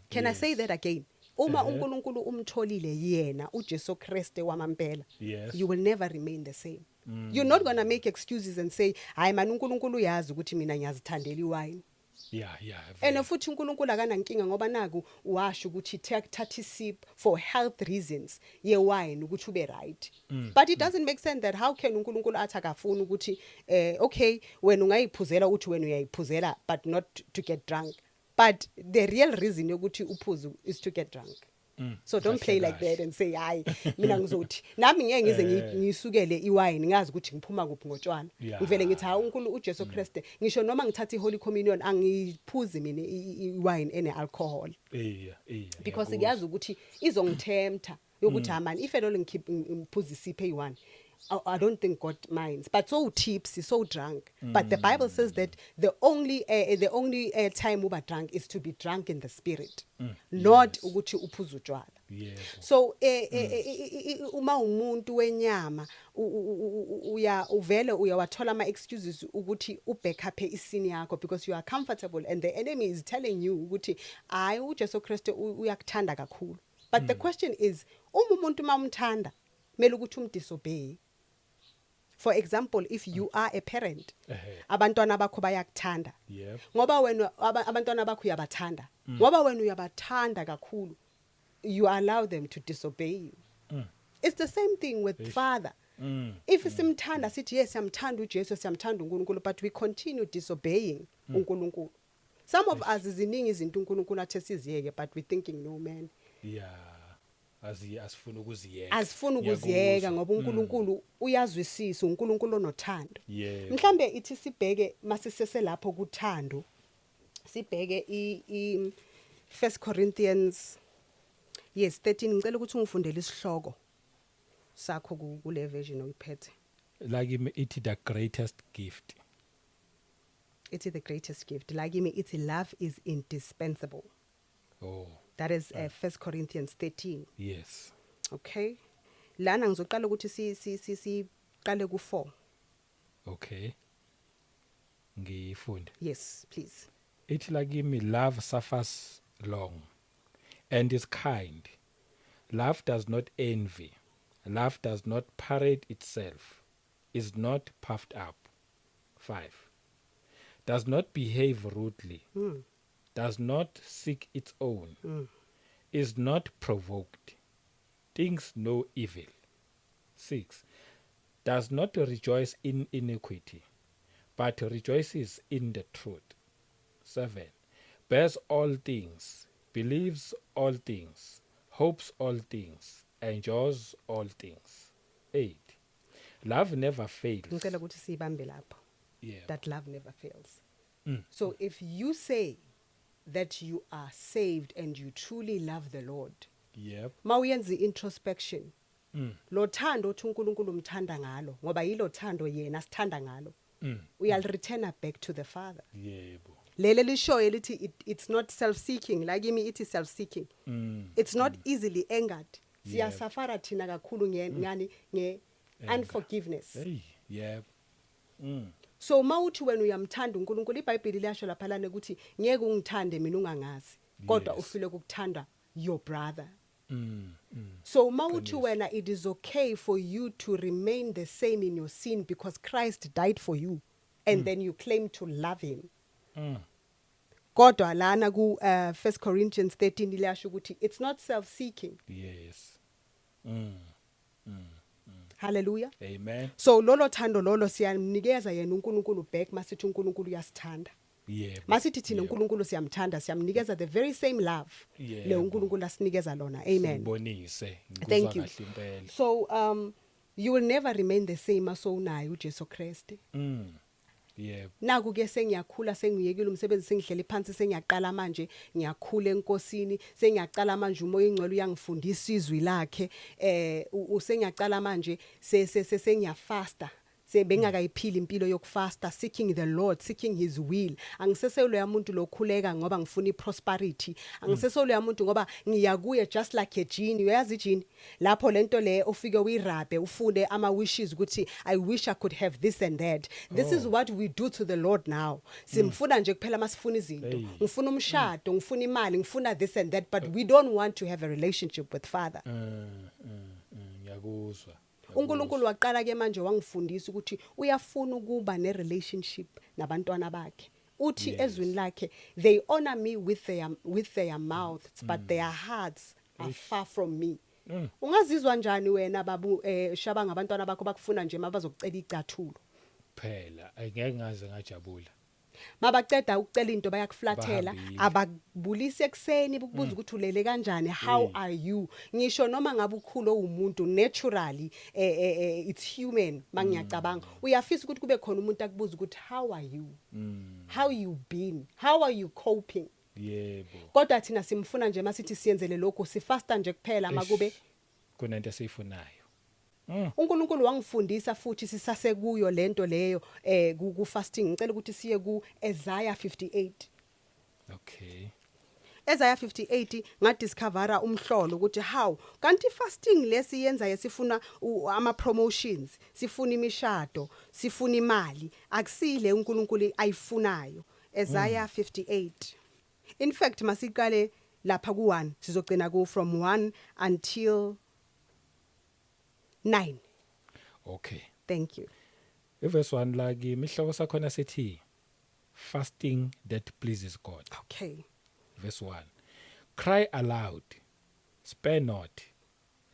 Can I say that again? Uma uNkulunkulu umtholile yena uJesu Kristu wamampela, Yes. you will never remain the same. You're not going to make excuses and say, hayi man uNkulunkulu uyazi ukuthi mina ngiyazithandela iwine. Yeah. And futhi uNkulunkulu akanankinga ngoba naku washo ukuthi thatha isip for health reasons ye wine ukuthi ube right. But it doesn't make sense that how can uNkulunkulu athi akafuni ukuthi okay wena ungayiphuzela uthi wena uyayiphuzela but not to get drunk. But the real reason yokuthi uphuze is to get drunk. So don't play like that and say hayi mina ngizothi nami ngeke ngize ngisukele iwine ngazi ukuthi ngiphuma kuphi ngotshwana. Yeah. Ngivele ngithi ha uNkulunkulu uJesu Kristu ngisho noma ngithatha iHoly Communion angiphuzi mina iwine ene alcohol. Because ngiyazi ukuthi izongithemta yokuthi amani if elolo ngiphuza isiphe iwine. I don't think God minds, but so tipsy, so drunk. But the Bible says that the only time uba drunk is to be drunk in the spirit, not ukuthi uphuza utshwala. Yes. So uma umuntu wenyama uvele uyawathola ama excuses ukuthi ubback up isini yakho because you are comfortable and the enemy is telling you ukuthi hayi uJesu Kristu uyakuthanda kakhulu. But the question is umuntu mamthanda mele ukuthi umdisobey. For example, if you are a parent, abantwana bakho bayakuthanda. Yep. Ngoba wena abantwana bakho uyabathanda. Ngoba wena uyabathanda kakhulu, you allow them to disobey you. It's the same thing with Father. If simthanda sithi yes siyamthanda uJesu siyamthanda uNkulunkulu but we continue disobeying uNkulunkulu. Some of us iziningi izinto uNkulunkulu athe siziyeke but we thinking no man. Yeah. Asifuna ukuziyeka. Asifuna ukuziyeka ngoba uNkulunkulu uyazwisisa uNkulunkulu onothando. Yeah. Mhlambe ithi sibheke masisese lapho kuthando. Sibheke i 1 Corinthians 13 ngicela ukuthi ungifundele isihloko sakho kule version oyiphethe. Like it the greatest gift. It's the greatest gift. Like it's love is indispensable. Oh. That is 1 Corinthians 13. Yes. Okay. Lana ngizoqala ukuthi si qale ku 4. Okay. Ngifunde. Yes, please. It like love suffers long and is kind. Love does not envy. Love does not parade itself. Is not puffed up. 5. Does not behave rudely. Does not seek its own. Is not provoked. Thinks no evil. 6. Does not rejoice in iniquity, but rejoices in the truth. 7. Bears all things, believes all things, hopes all things, endures all things. 8. Love never fails. Ngicela ukuthi sibambe lapho. Yeah. That love never fails. So if you say that you are saved and you truly love the Lord, Yep. mawuyenza introspection, lo thando uthi uNkulunkulu umthanda ngalo ngoba yilo thando yena sithanda ngalo, uyal return back to the Father. Yebo. Lele lishoyo lithi it's not self-seeking, like kimi it is self-seeking. It's not easily angered. Siyasafara thina kakhulu nge unforgiveness. Hey, yep. So mawuthi wena uyamthanda uNkulunkulu, iBhayibheli liyasho lapha lana ukuthi ngeke ungithande mina ungangazi kodwa Yes. ufile ukuthanda your brother. So mawuthi wena it is okay for you to remain the same in your sin because Christ died for you and then you claim to love him. Kodwa lana ku 1 Corinthians 13 liyasho ukuthi it's not self-seeking. Yes. Hallelujah. Amen. So lolo thando lolo siyamnikeza yena uNkulunkulu back masithi uNkulunkulu uyasithanda. Yebo. masithi thina Yebo. uNkulunkulu siyamthanda siyamnikeza the very same love Yebo. le uNkulunkulu asinikeza lona. Amen. Sibonise ngikuzwa Thank you. kahle impela. So you will never remain the same aso unaye uJesu Kristu. Yebo. Naku ke sengiyakhula sengiyekile umsebenzi sengidlela phansi sengiyaqala manje ngiyakhula enkosini sengiyaqala manje umoya ingcwele uyangifundisa izwi lakhe usengiyaqala manje sengiyafasta sebengakayiphila impilo yokufasta seeking the Lord seeking his will angiseselo yamuntu lokhuleka ngoba ngifuna iprosperity angiseselo yamuntu ngoba ngiyakuye just like a genie uyazi genie lapho lento le ufike uyirabe ufunde ama wishes ukuthi I wish I could have this and that. This is what we do to the Lord now. Simfuna nje kuphela masifuna izinto ngifuna umshado ngifuna imali ngifuna this and that but we don't want to have a relationship with Father. Ngiyakuzwa. uNkulunkulu waqala ke manje wangifundisa ukuthi uyafuna ukuba ne relationship nabantwana bakhe uthi ezwini lakhe they honor me with their mouths but their hearts are far from me. Ungazizwa njani wena babu shaba ngabantwana bakho bakufuna nje mabazokucela icathulo Phela angeke ngaze ngajabula. mabaceda ukucela into bayakuflathela Bahambile. abakubulisa ekseni bukubuza ukuthi ulele kanjani how are you ngisho noma ngabe ukhulu umuntu naturally it's human mangiyacabanga uyafisa ukuthi kube khona umuntu akubuza ukuthi how are you how you been how are you coping Yebo. kodwa thina simfuna nje masithi siyenzele lokho sifasta nje kuphela makube kunento esiyifunayo. uNkulunkulu wangifundisa futhi sisase kuyo lento leyo ku fasting ngicela ukuthi siye ku Isaiah 58. Okay. Isaiah 58 ngadiscovera umhlolo ukuthi how kanti fasting lesiyenza yesifuna ama promotions sifuna imishado sifuna imali akusile uNkulunkulu ayifunayo. Isaiah 58. In fact masiqale lapha ku1 sizogcina ku from 1 until 9. Okay. Thank you. Verse 1 la kimi ihloko sakhona sithi fasting that pleases God. Okay. Verse 1. Cry aloud, spare not,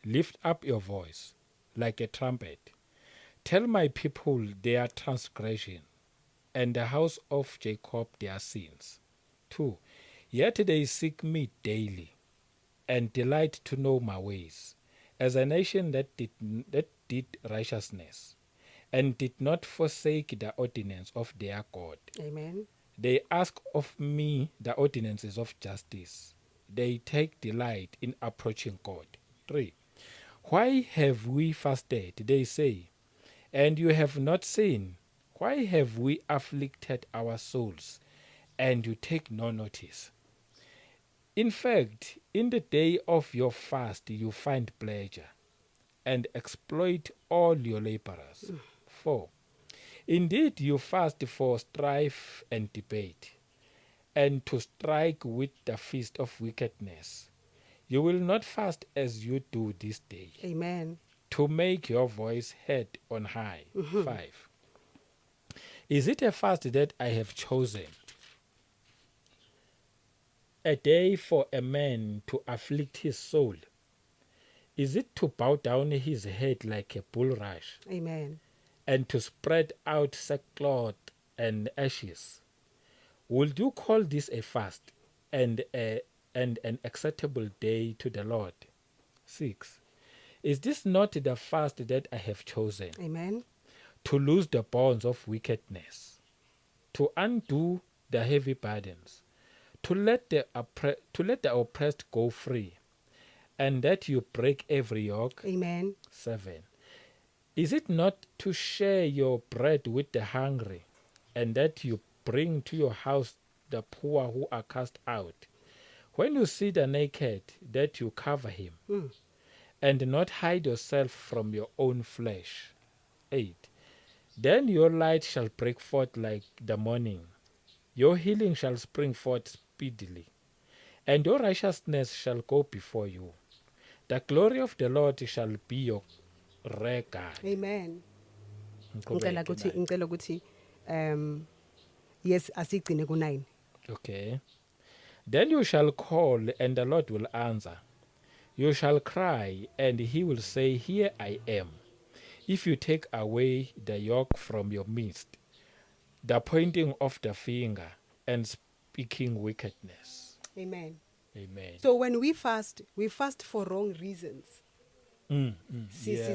lift up your voice like a trumpet. Tell my people their transgression, and the house of Jacob their sins. 2. Yet they seek me daily, and delight to know my ways, as a nation that did righteousness, and did not forsake the ordinance of their God. Amen. They ask of me the ordinances of justice. They take delight in approaching God. 3. Why have we fasted, they say, and you have not seen? Why have we afflicted our souls, and you take no notice? In fact, in the day of your fast you find pleasure, and exploit all your laborers. 4. Indeed, you fast for strife and debate, and to strike with the fist of wickedness. You will not fast as you do this day, Amen. to make your voice heard on high. 5. Is it a fast that I have chosen? A day for a man to afflict his soul? Is it to bow down his head like a bulrush, Amen. and to spread out sackcloth and ashes? Would you call this a fast and an acceptable day to the Lord? 6. Is this not the fast that I have chosen? Amen. To loose the bonds of wickedness, to undo the heavy burdens, to let the oppressed go free, and that you break every yoke. Amen. 7. Is it not to share your bread with the hungry, and that you bring to your house the poor who are cast out? When you see the naked, that you cover him, and not hide yourself from your own flesh. 8. Then your light shall break forth like the morning, your healing shall spring forth speedily, and your righteousness shall go before you. The glory of the Lord shall be your rear guard. Amen. Ngiqhubeke Ngicela ukuthi yes asigcine ku9. Okay. Then you shall call, and the Lord will answer. You shall cry, and he will say, Here I am. If you take away the yoke from your midst, the pointing of the finger, and speaking wickedness. Amen. Amen. So when we fast for wrong reasons. Yeah.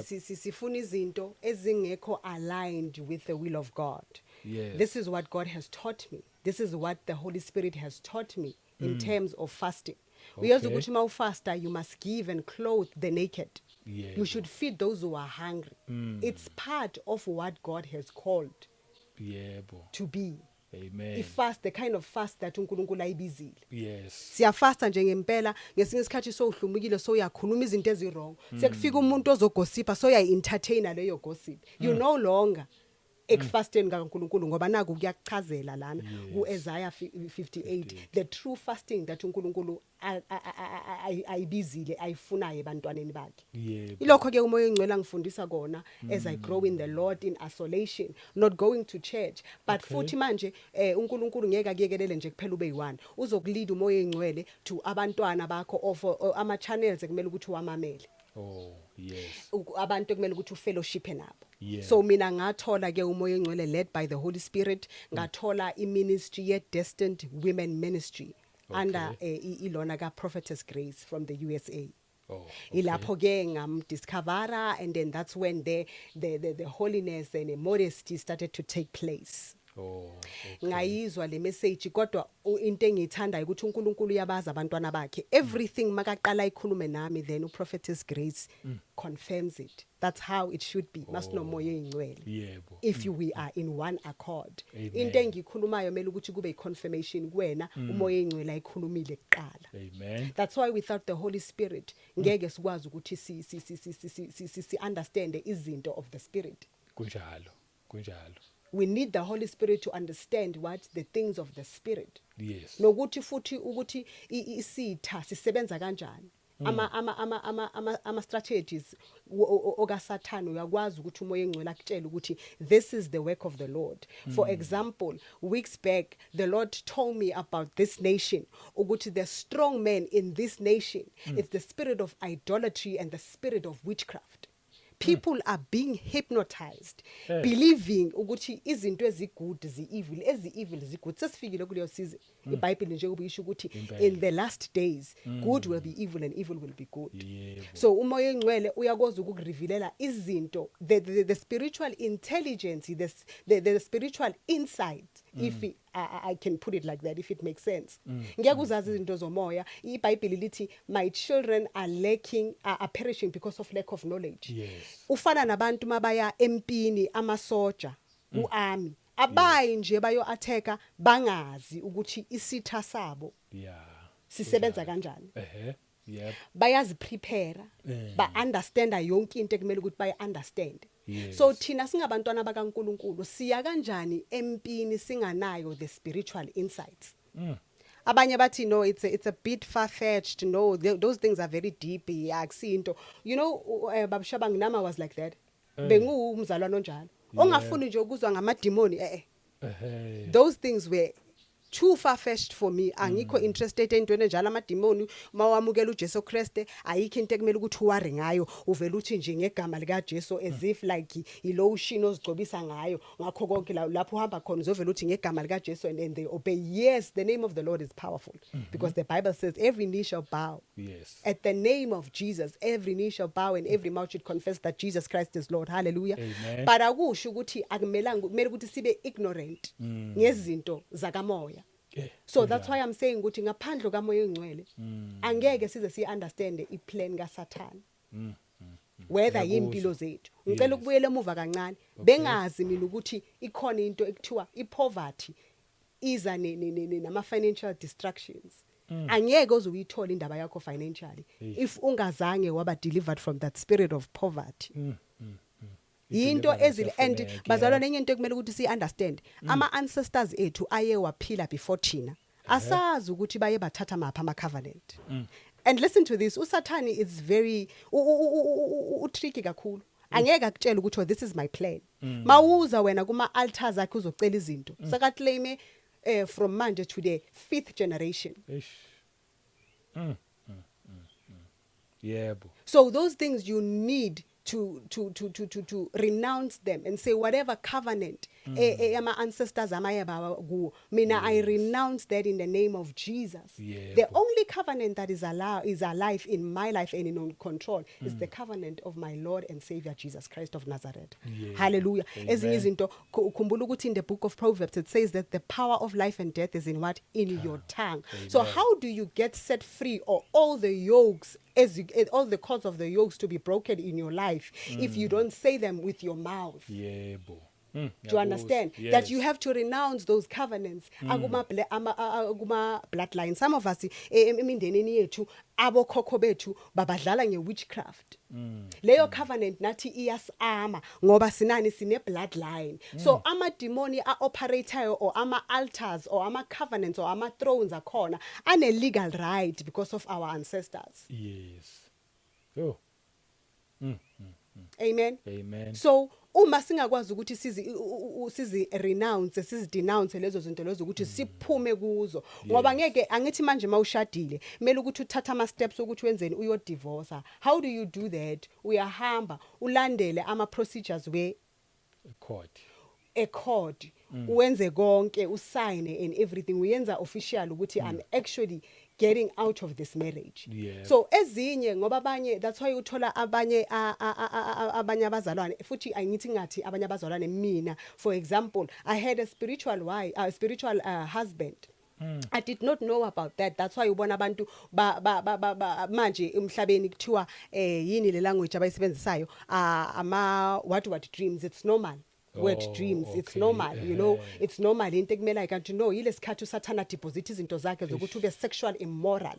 Sifuna izinto ezingekho aligned with the will of God. Yes. This is what God has taught me. This is what the Holy Spirit has taught me in terms of fasting. Uyazi Okay. ukuthi uma ufasta you must give and clothe the naked. Yebo. You should feed those who are hungry. It's part of what God has called Yebo. to be. Amen. Ifast, the kind of fast that uNkulunkulu ayibizile. Yes. Siyafasta nje ngempela ngesinye isikhathi sohlumukile so uyakhuluma izinto ezirong sekufika umuntu ozogosipa so uyayentertaina leyo gossip you no longer ekufasteni kaNkulunkulu ngoba naku kuyakuchazela lana kuIsaiah 58 the true fasting that uNkulunkulu ayibizile ayifunayo ebantwaneni bakhe. Yebo. Ilokho ke umoya engcwele ngifundisa kona as I grow in the Lord in isolation, not going to church, but futhi manje uNkulunkulu ngeke akuyekelele nje kuphela ube yi1. Uzokulead umoya engcwele to abantwana bakho of ama channels ekumele ukuthi uwamamele. Oh, yes. Abantu ekumele ukuthi ufellowship nabo. Yeah. So mina ngathola ke umoya engcwele led by the Holy Spirit ngathola iministry ye Destined Women Ministry under ilona ka Prophetess Grace from the USA. Oh, Ilapho ke ngamdiscovera and then that's when the holiness and the modesty started to take place. Oh, Ngayizwa le message kodwa into engiyithandayo ukuthi uNkulunkulu uyabaza abantwana bakhe. Everything makaqala ikhulume nami then uProphetess Grace confirms it. That's how it should be. Masinomoya engcwele. Yebo. If we are in one accord. Amen. Into engikhulumayo mele ukuthi kube iconfirmation kuwena umoya engcwele ayikhulumile kuqala. Amen. That's why without the Holy Spirit ngeke sikwazi ukuthi si understand izinto of the Spirit. Kunjalo. We need the Holy Spirit to understand what the things of the Spirit. Yes. Nokuthi futhi ukuthi isitha sisebenza kanjani. Ama strategies okaSathane uyakwazi ukuthi umoya engcwele akutshela ukuthi this is the work of the Lord. For example, weeks back the Lord told me about this nation ukuthi the strong man in this nation it's the spirit of idolatry and the spirit of witchcraft. People are being hypnotized believing ukuthi izinto ezigood zi-evil ezi-evil zi-good. Sesifikile kuleyo season iBhayibheli nje kubisho ukuthi in the last days good will be evil and evil will be good. Yebo. So umoya engcwele uyakwazi ukukurevealela izinto the spiritual intelligence the spiritual insight if I can put it like that if it makes sense. Ngeke uzazi izinto zomoya. iBhayibheli lithi my children are lacking are perishing because of lack of knowledge. Yes. Ufana nabantu mabaya empini amasoja uarmy abayi nje bayo attacker bangazi ukuthi isitha sabo Yeah. sisebenza kanjani. Yep. Bayazi prepare ba understand yonke into ekumele ukuthi bayi understand. Yes. So thina singabantwana bakaNkulunkulu siya kanjani empini singanayo the spiritual insights. Abanye bathi no it's a bit far fetched, no those things are very deep akusinto. You know babushabang nama was like that. Bengu umzalwane onjalo ongafuni nje ukuzwa ngamademoni those things were too far-fetched for me. Angikho interested entweni njalo amademoni mawamukela uJesu Kriste ayikho into ekumele ukuthi uware ngayo uvela uthi nje ngegama lika Jesu as if like ilotion ozigcobisa ngayo ngakho konke lapho uhamba khona uzovela uthi ngegama lika Jesu and they obey. Yes, the name of the Lord is powerful because the Bible says every knee shall bow. Yes. At the name of Jesus every knee shall bow and every mouth should confess that Jesus Christ is Lord. Hallelujah. Amen. But akusho ukuthi akumelanga kumele ukuthi sibe ignorant ngezinto zakamoya. So that's why I'm saying ukuthi ngaphandle kamoya engcwele angeke size si understand iplan kaSathane. Whether yimpilo zethu ngicela ukubuyela emuva kancane bengazi mina ukuthi ikhona into ekuthiwa ipoverty iza nama financial distractions. Angeke uzuyithola indaba yakho financially if ungazange waba delivered from that spirit of poverty. Into ezile and bazalwa nenye into ekumele ukuthi si understand ama ancestors ethu aye waphila before thina asazi ukuthi baye bathatha mapha ama covenant. And listen to this, uSathane is very tricky kakhulu. Angeke akutshela ukuthi this is my plan. Mawuza wena kuma altars akhe uzocela izinto sakaclaim from manje to the 5th generation. Yebo. So those things you need to renounce them and say whatever covenant ama ancestors amayeba kuwo mina I renounce that in the name of Jesus. Yebo. The only covenant that is alive in my life and in control is the covenant of my Lord and Savior Jesus Christ of Nazareth. Yebo. Hallelujah. Ezinye Amen. izinto ukhumbula ukuthi in the book of Proverbs it says that the power of life and death is in what? In your tongue. So Amen. how do you get set free or all the yokes all the cords of the yokes to be broken in your life if you don't say them with your mouth? Yebo. Do you Ngiyakuzwa. understand that you have to renounce those covenants akuma bloodline? Some of us emindenini yethu abokhokho bethu babadlala ngewitchcraft. Leyo covenant nathi iyasama ngoba sinani sine bloodline. So ama demoni operator or ama altars or ama covenants or ama thrones akhona ane legal right because of our ancestors. Yes. Oh. Amen. Amen. So uma singakwazi ukuthi sizi renounce sizi denounce lezo zinto lezo ukuthi siphume kuzo ngoba ngeke angithi manje mawushadile kumele ukuthi uthatha ama steps ukuthi wenzeni uyo divorce. How do you do that? Uyahamba ulandele ama procedures Court. a court uwenze konke usign and everything uyenza official ukuthi I'm actually getting out of this marriage. Yeah. So ezinye ngoba abanye that's why uthola abanye abazalwane futhi angithi ngathi abanye abazalwane mina for example I had a spiritual husband. I did not know about that. That's why ubona abantu manje emhlabeni kuthiwa yini le language abayisebenzisayo what dreams. It's normal. Word dreams, it's okay. normal, you know, it's normal into kumele ayikanti no yile sikhathi usathana deposit izinto zakhe zokuthi ube sexual immoral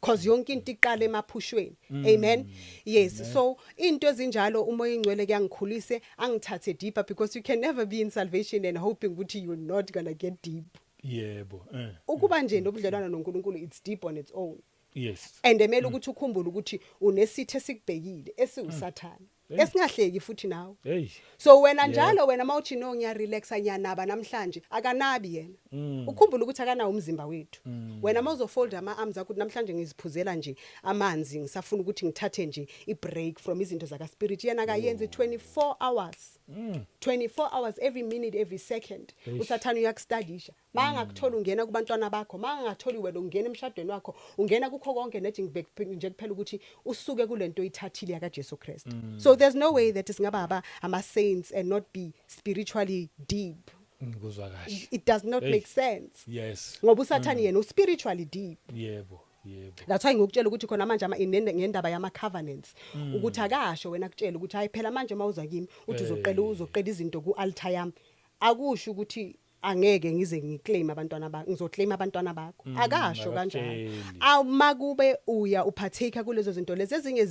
because yonke into iqala emaphushweni. Amen. Yes. So into ezinjalo umoya ingcwele kuyangikhulise angithathe deeper because you can never be in salvation and hoping ukuthi you're not going to get deep. Yebo. Ukuba nje nobudlelwana noNkulunkulu it's deep on its own. Yes. And emele ukuthi ukhumbule ukuthi unesithe sikubhekile esiusathana esingahleki futhi nawe. Hey. So wena njalo wena mawuthi no ngiya relaxa nyanaba namhlanje akanabi yena. Ukhumbula ukuthi akanawo umzimba wethu. Wena mawuzofold ama arms akho namhlanje ngiziphuzela nje amanzi ngisafuna ukuthi ngithathe nje i-break from izinto zaka spirit yena kayenze 24 hours. 24 hours every minute every second. Usathana uyakustudisha. Mangakuthola ungena kubantwana bakho, mangatholi wena ungena emshadweni wakho, ungena kukho konke nethi nje kuphela ukuthi usuke kulento oyithathile yaka Jesu Christ. So there's no way that isingaba ama saints and not be spiritually deep. Ngikuzwa kahle. It does not make sense. Yes. Ngoba usathani yena spiritually deep. Yebo. Yebo. That's why ngokutshela ukuthi khona manje ngendaba yama covenants ukuthi akasho wena kutshela ukuthi hayi phela manje mawuza kimi uthi uzoqeda izinto ku altar yami akusho ukuthi angeke ngize ngiclaim abantwana bakho ngizoclaim abantwana bakho akasho kanjalo awumakube uya uphatheka kulezo zinto lezi ezinye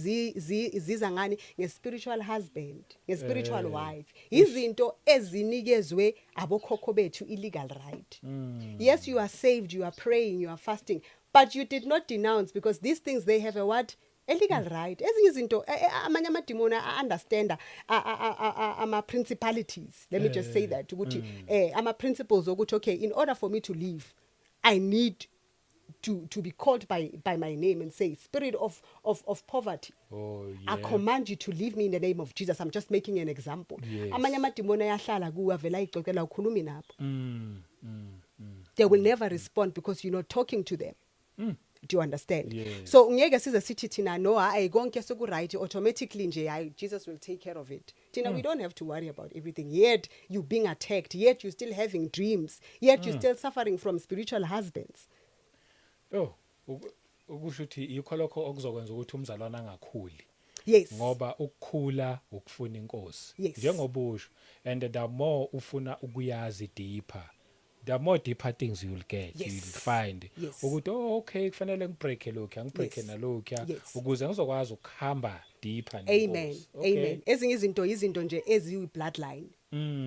ziza ngani nge-spiritual husband nge-spiritual wife izinto ezinikezwe abokhokho bethu illegal right. Yes, you are saved, you are praying, you are fasting, but you did not denounce because these things they have a what? A legal right. Ezinye izinto amanye amademoni understand ama principalities. Let me just say that ukuthi ama principles ukuthi okay, in order for me to live I need to be called by my name and say spirit of poverty. Oh yeah. I command you to leave me in the name of Jesus. I'm just making an example. Yes. Amanye amademoni ayahlala kuwa vela icocela ukhulumi nabo. They will never respond because you're not talking to them. Do you understand? Yes. So ngeke size sithi thina no hayi konke soku right automatically nje hayi Jesus will take care of it. Tina we don't have to worry about everything. Yet you being attacked, yet you still having dreams, yet you still suffering from spiritual husbands. Oh, ukusho ukuthi yikho lokho okuzokwenza ukuthi umzalwana angakhuli. Yes. Ngoba ukukhula ukufuna inkosi. Yes. Njengobusho and the more ufuna ukuyazi deeper. The more deeper things you will get, Yes. you will find. Yes. Ukuthi okay kufanele ngibreak lokho, ngibreak Yes. nalokho Yes. ukuze ngizokwazi ukuhamba deeper Amen. nenkosi. Okay. Amen. Ezinye izinto nje eziyi bloodline.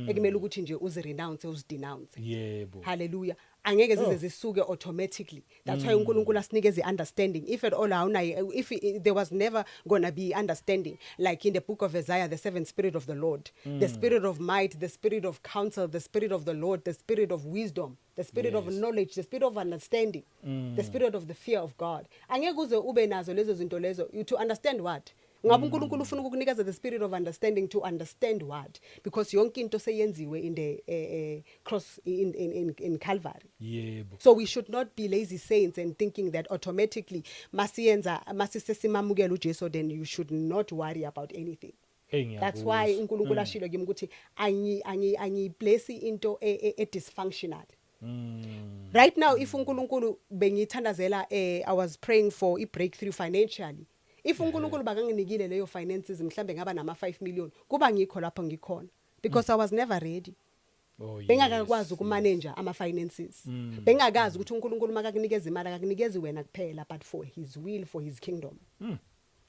Ekumele ukuthi nje uzirenounce uzidenounce. Yebo. Hallelujah. Angeke zize zisuke automatically. That's why uNkulunkulu asinikeze understanding. If at all awunayo if there was never gonna be understanding like in the book of Isaiah the seventh spirit of the Lord, the spirit of might, the spirit of counsel, the spirit of the Lord, the spirit of wisdom, the spirit of knowledge, the spirit of understanding, the spirit of the fear of God. Angeke uze ube nazo lezo zinto lezo to understand what ngabe uNkulunkulu ufuna ukukunikeza the spirit of understanding to understand what, because yonke into seyenziwe in the cross in Calvary. Yebo. So we should not be lazy saints and thinking that automatically masisesimamukela uJesu then you should not worry about anything. Hey, That's why uNkulunkulu ashilo kimi ukuthi angi bless into e dysfunctional. Right now if uNkulunkulu bengithandazela I was praying for a breakthrough financially. If uNkulunkulu bakanginikile leyo finances mhlambe ngaba nama 5 million kuba ngikho lapho ngikhona, because I was never ready. Oh, Bengakakwazi ukumanage ama finances. Bengakazi ukuthi uNkulunkulu makakunikeza imali akakunikezi wena kuphela but for his will, for his kingdom.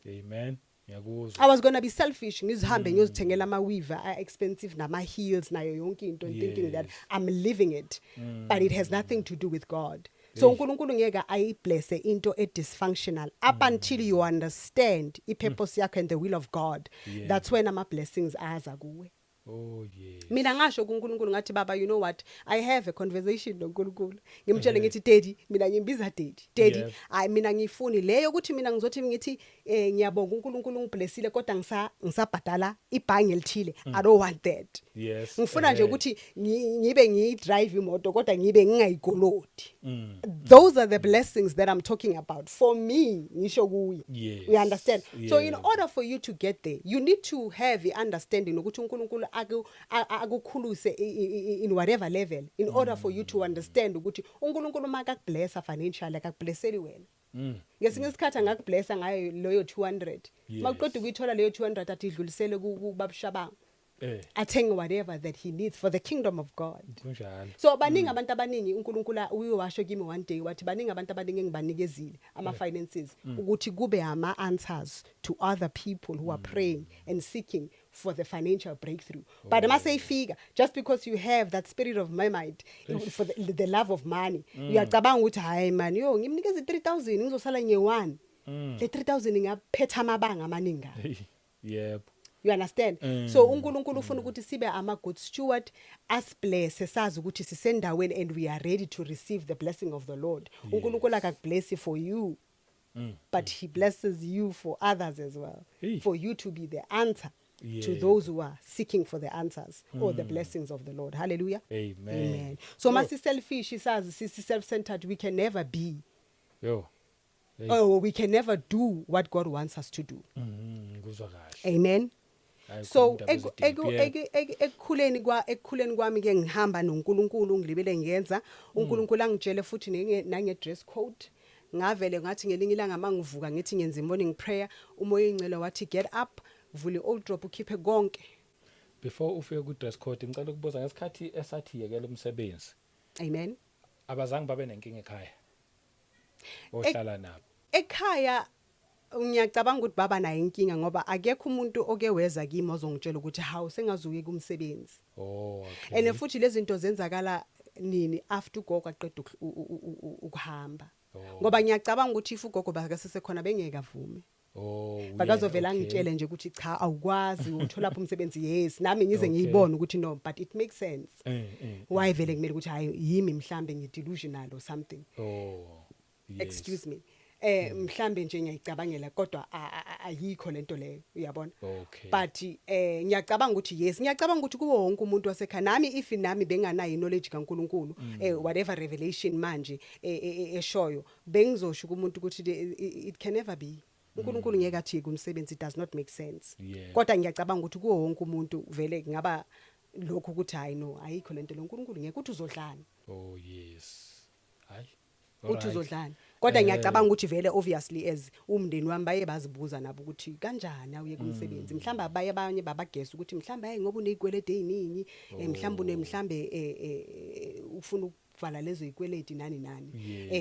Amen. Ngiyakuzwa. I was going to be selfish ngizihambe ngiyozithengela ama weaver expensive nama heels nayo yonke into and thinking that I'm living it, but it has nothing to do with God. So uNkulunkulu ngeke ayiblesse into e dysfunctional up until you understand I purpose yakho and the will of God. That's when ama blessings aza kuwe. Oh yes. Mina ngasho kuNkulunkulu ngathi baba, you know what, I have a conversation noNkulunkulu. Ngimtshela ngithi daddy, mina ngimbiza daddy I mina ngifuni leyo ukuthi mina ngizothi ngithi ngiyabonga uNkulunkulu ngiblessile kodwa ngisabhadala ibhange elithile. I don't want that. Yes. Ngifuna nje ukuthi ngibe ngidrive imoto kodwa ngibe ngingayigolodi. Those are the blessings that I'm talking about for me ngisho kuye. Yes. We understand. So in order for you to get there, you need to have the understanding ukuthi uNkulunkulu akukhuluse in whatever level in order for you to understand ukuthi uNkulunkulu makakublessa financially akakublesseli wena. Ngesinye isikhathi ngakublessa ngayo leyo 200. Mawuqeda ukuyithola leyo 200 athi idlulisele kubabushabangu. Athenge whatever that he needs for the kingdom of God. So baningi abantu abaningi uNkulunkulu uyowasho kimi one day wathi baningi abantu abaningi engibanikezile ama finances ukuthi kube ama answers to other people who are praying and seeking for the financial breakthrough. But I must say figure, just because you have that spirit of mind for the love of money, uyacabanga ukuthi hayi man yo ngimnikeze 3000 ngizosala nge1. Le 3000 ngaphetha amabanga amaningi. Yep. You understand? So uNkulunkulu ufuna ukuthi sibe ama good steward, as bless sazi ukuthi sisendaweni and we are ready to receive the blessing of the Lord. uNkulunkulu akakubless for you, but he blesses you for others as well. For you to be the answer to those who are seeking for the answers or the blessings of the Lord. Hallelujah. Amen. So masi selfish sazi sisi self-centered, we can never be. Yo. Oh, we can never do what God wants us to do. Ngizwa kahle. Amen. So ekukhuleni kwami ke ngihamba noNkulunkulu ngilibele ngiyenza uNkulunkulu angitshele futhi nange dress code. Ngavele ngathi ngelinye ilanga mangivuka ngithi ngenza morning prayer, umoya ingcelo wathi get up, vule old drop ukhiphe konke. Before ufike ku dress code ngicela ukubuza ngesikhathi esathi yekela umsebenzi. Amen. Abazange babe nenkinga ekhaya. Ohlala nabo. Ekhaya ngiyacabanga ukuthi baba nayo inkinga ngoba akekho umuntu okeweza kimi ozongitshela ukuthi hawu sengazuke kumsebenzi. Oh, okay. And futhi lezi zinto zenzakala nini after ugogo aqeda ukuhamba. Ngoba ngiyacabanga ukuthi if ugogo bakasese khona bengeke avume. Oh, bakazovela ngitshele nje ukuthi cha awukwazi uthola lapho umsebenzi. Yes, nami ngize ngiyibone ukuthi no, but it makes sense. Why vele kumele ukuthi hayi yimi mhlambe ngidelusional or something. Oh. Yes. Excuse me. Mhlambe nje ngiyicabangela kodwa ayikho lento leyo uyabona. Okay. But ngiyacabanga ukuthi yes, ngiyacabanga ukuthi kuwo wonke umuntu wasekhaya nami if nami benganayo knowledge kaNkulunkulu whatever revelation manje eshoyo bengizosho kumuntu ukuthi it can never be. uNkulunkulu ngeke athi kumsebenzi, it does not make sense. Kodwa ngiyacabanga ukuthi kuwo wonke umuntu vele ngaba lokho ukuthi hayi no ayikho lento loNkulunkulu ngeke uthi uzodlana. Oh yes. Hayi. Uthi uzodlana. Kodwa ngiyacabanga ukuthi vele obviously as umndeni wami baye bazibuza nabo ukuthi kanjani awuye kumsebenzi. Mhlamba abaye abanye babagesa ukuthi mhlamba hey ngoba unezikwelede eziningi, mhlamba ufuna ukuvala lezo izikwelede nani.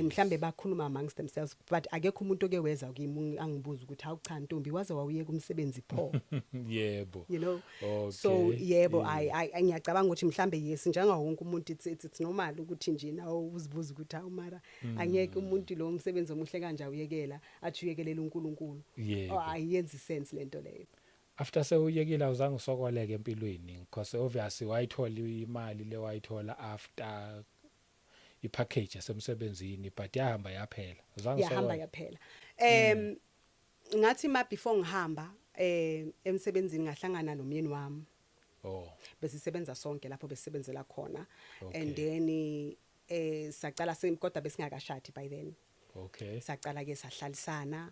Mhlambe bakhuluma amongst themselves, but akekho umuntu okeweza kimi angibuza ukuthi hawu cha Ntombi waze wawuye kumsebenzi pho. Yebo. You know. Okay. So yebo ngiyacabanga ukuthi mhlambe yes njenga wonke umuntu it's normal ukuthi nje nawo uzibuza ukuthi hawu mara angeke umuntu lo umsebenzi omuhle kanje awuyekela athi uyekelela uNkulunkulu. Ayenzi sense lento leyo. After sewuyekile awuzange usokoleke empilweni because obviously wayithola imali le wayithola after ipackage yasemsebenzini but yahamba yaphela. Uzange yahamba yaphela. ngathi ma before ngihamba emsebenzini ngahlangana nomyeni wami Oh, besisebenza sonke lapho besebenzela khona Okay. and then sacala kodwa besingakashadi by then okay. sacala ke sahlalisana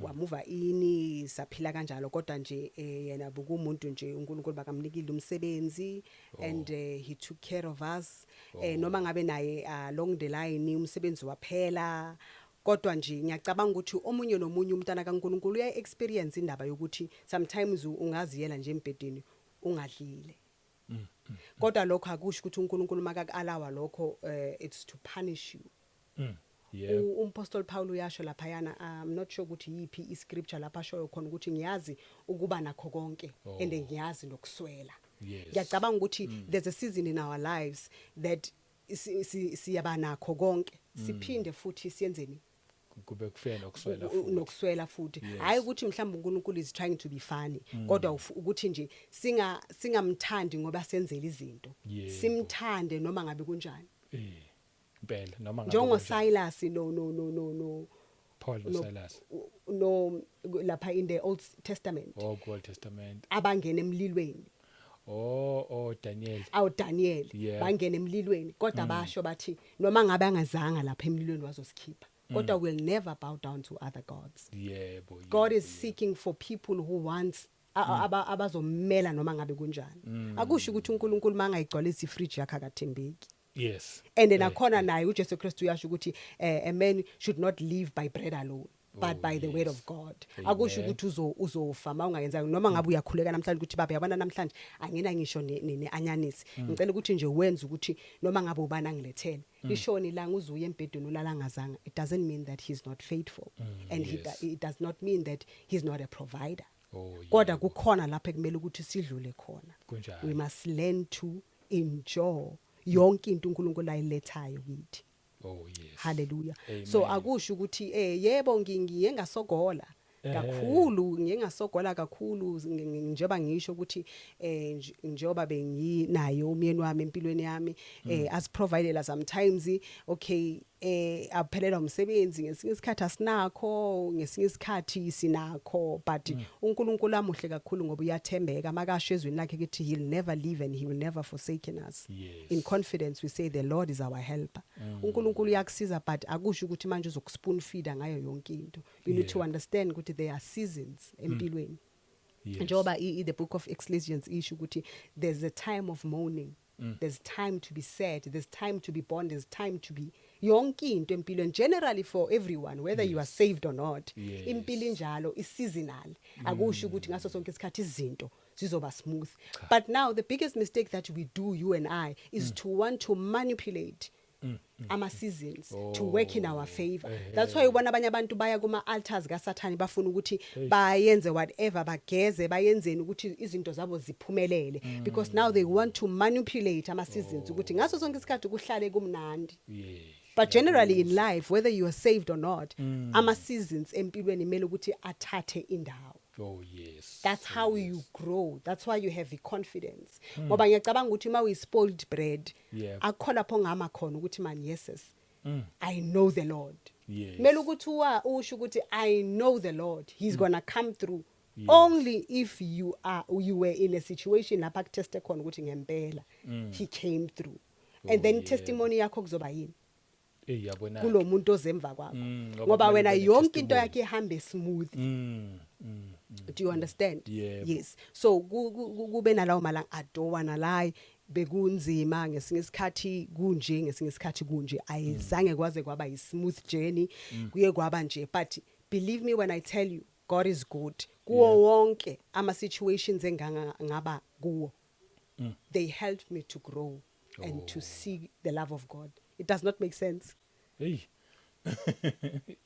wamuva ini saphila kanjalo kodwa nje yena bukumuntu nje uNkulunkulu bakamnikile umsebenzi and he took care of us noma ngabe naye along the line umsebenzi waphela kodwa nje ngiyacabanga ukuthi omunye nomunye umntana kaNkulunkulu uya experience indaba yokuthi sometimes ungaziyela nje embedeni ungadlile kodwa lokho akusho ukuthi uNkulunkulu makakualawa lokho it's to punish you. Yeah. Umpostoli Paul uyasho lapha yana I'm not sure ukuthi yipi iscripture lapha asho khona ukuthi ngiyazi ukuba nakho konke and ngiyazi nokuswela. Yes. Ngiyacabanga ukuthi there's a season in our lives that siyaba nakho konke siphinde futhi siyenzeni Kube kufena nokuswela futhi. nokuswela futhi Yes. hayi ukuthi mhlawumbe uNkulunkulu is trying to be funny kodwa ukuthi nje singamthandi ngoba senzela izinto Yebo. simthande noma ngabe kunjani Impela noma ngabe njengo kunjani. Silas no Paul no Silas. no lapha in the Old Testament Oh, Old Testament. abangena emlilweni Oh, Daniel. Daniel Yeah. bangena emlilweni kodwa basho bathi noma ngabe angazanga lapha emlilweni wazosikhipha kodwa will never bow down to other gods. Yebo. God is seeking for people who wants abazomela noma ngabe kunjani akusho ukuthi uNkulunkulu mangayigcwalisa ifridge yakhe akathembeki. Yes. And then akhona naye uJesu Kristu uyasho ukuthi a man should not live by bread alone but by the word of God. Akusho ukuthi uzofa mawungayenza noma ngabe uyakhuleka namhlanje ukuthi baba yabona namhlanje angina ngisho neanyanisi ngicela ukuthi nje wenze ukuthi noma ngabe ubana ngilethele lishoni langa uzuye embedweni ulala ngazanga it doesn't mean that he's not faithful and Yes. it does not mean that he's not a provider. Oh, Kodwa kukhona lapha ekumele ukuthi sidlule khona. Kunjani? We must learn to enjoy yonke into uNkulunkulu ayilethayo kithi. Oh, yes. Hallelujah. Amen. So akusho ukuthi yebo ngiye ngasogola kakhulu ngingasogola kakhulu njengoba ngisho ukuthi njengoba benginayo umyeni wami empilweni yami as provided sometimes okay aphelela umsebenzi ngesinye isikhathi asinakho ngesinye isikhathi sinakho but uNkulunkulu amuhle kakhulu ngoba uyathembeka makasho ezweni lakhe ukuthi he'll never leave and he will never forsaken us. Yes. In confidence we say the Lord is our helper. uNkulunkulu uyakusiza but akusho ukuthi manje uzokuspoon feeder ngayo yonke into. You need to understand ukuthi there are seasons empilweni. Yes. Njengoba the book of Ecclesiastes isho ukuthi there's a time of mourning. There's time to be sad, there's time to be born, there's time to be yonke into empilweni generally for everyone whether you are saved or not. Yes. Impilo njalo is seasonal. Akusho ukuthi ngaso sonke isikhathi izinto zizoba smooth. But now the biggest mistake that we do, you and I, is to want to manipulate ama seasons to work in our favor. That's why ubona abanye abantu baya kuma altars kaSathane bafuna ukuthi bayenze whatever bageze bayenzeni ukuthi izinto zabo ziphumelele because now they want to manipulate ama seasons ukuthi ngaso sonke isikhathi kuhlale kumnandi. Yeah. But generally in life whether you are saved or not ama seasons empilweni imele ukuthi athathe indawo. Oh, yes. That's how you grow. That's why you have the confidence. Ngoba ngiyacabanga ukuthi ma we spoiled bread Yeah. akho lapho ngama khona ukuthi man yes I know the Lord. Yes. Mele ukuthi usho ukuthi I know the Lord. He's going to come through. Only if you were in a situation lapha kuteste khona ukuthi ngempela he came through. And then yeah. testimony yakho kuzoba yini? Yabona. Kulo muntu ozemva kwakho. ngoba Ngoba kumele wena ube yonke into testimony. yakhe ihambe smooth. Do you understand? Yebo. Yes. So kube nalawo malanga adowana layi bekunzima ngesinye isikhathi kunje ngesinye isikhathi kunje ayizange kwaze kwaba yi smooth journey kuye kwaba nje but believe me when I tell you God is good kuwo wonke ama situations engangaba kuwo they helped me to grow and to see the love of God. It does not make sense. Hey.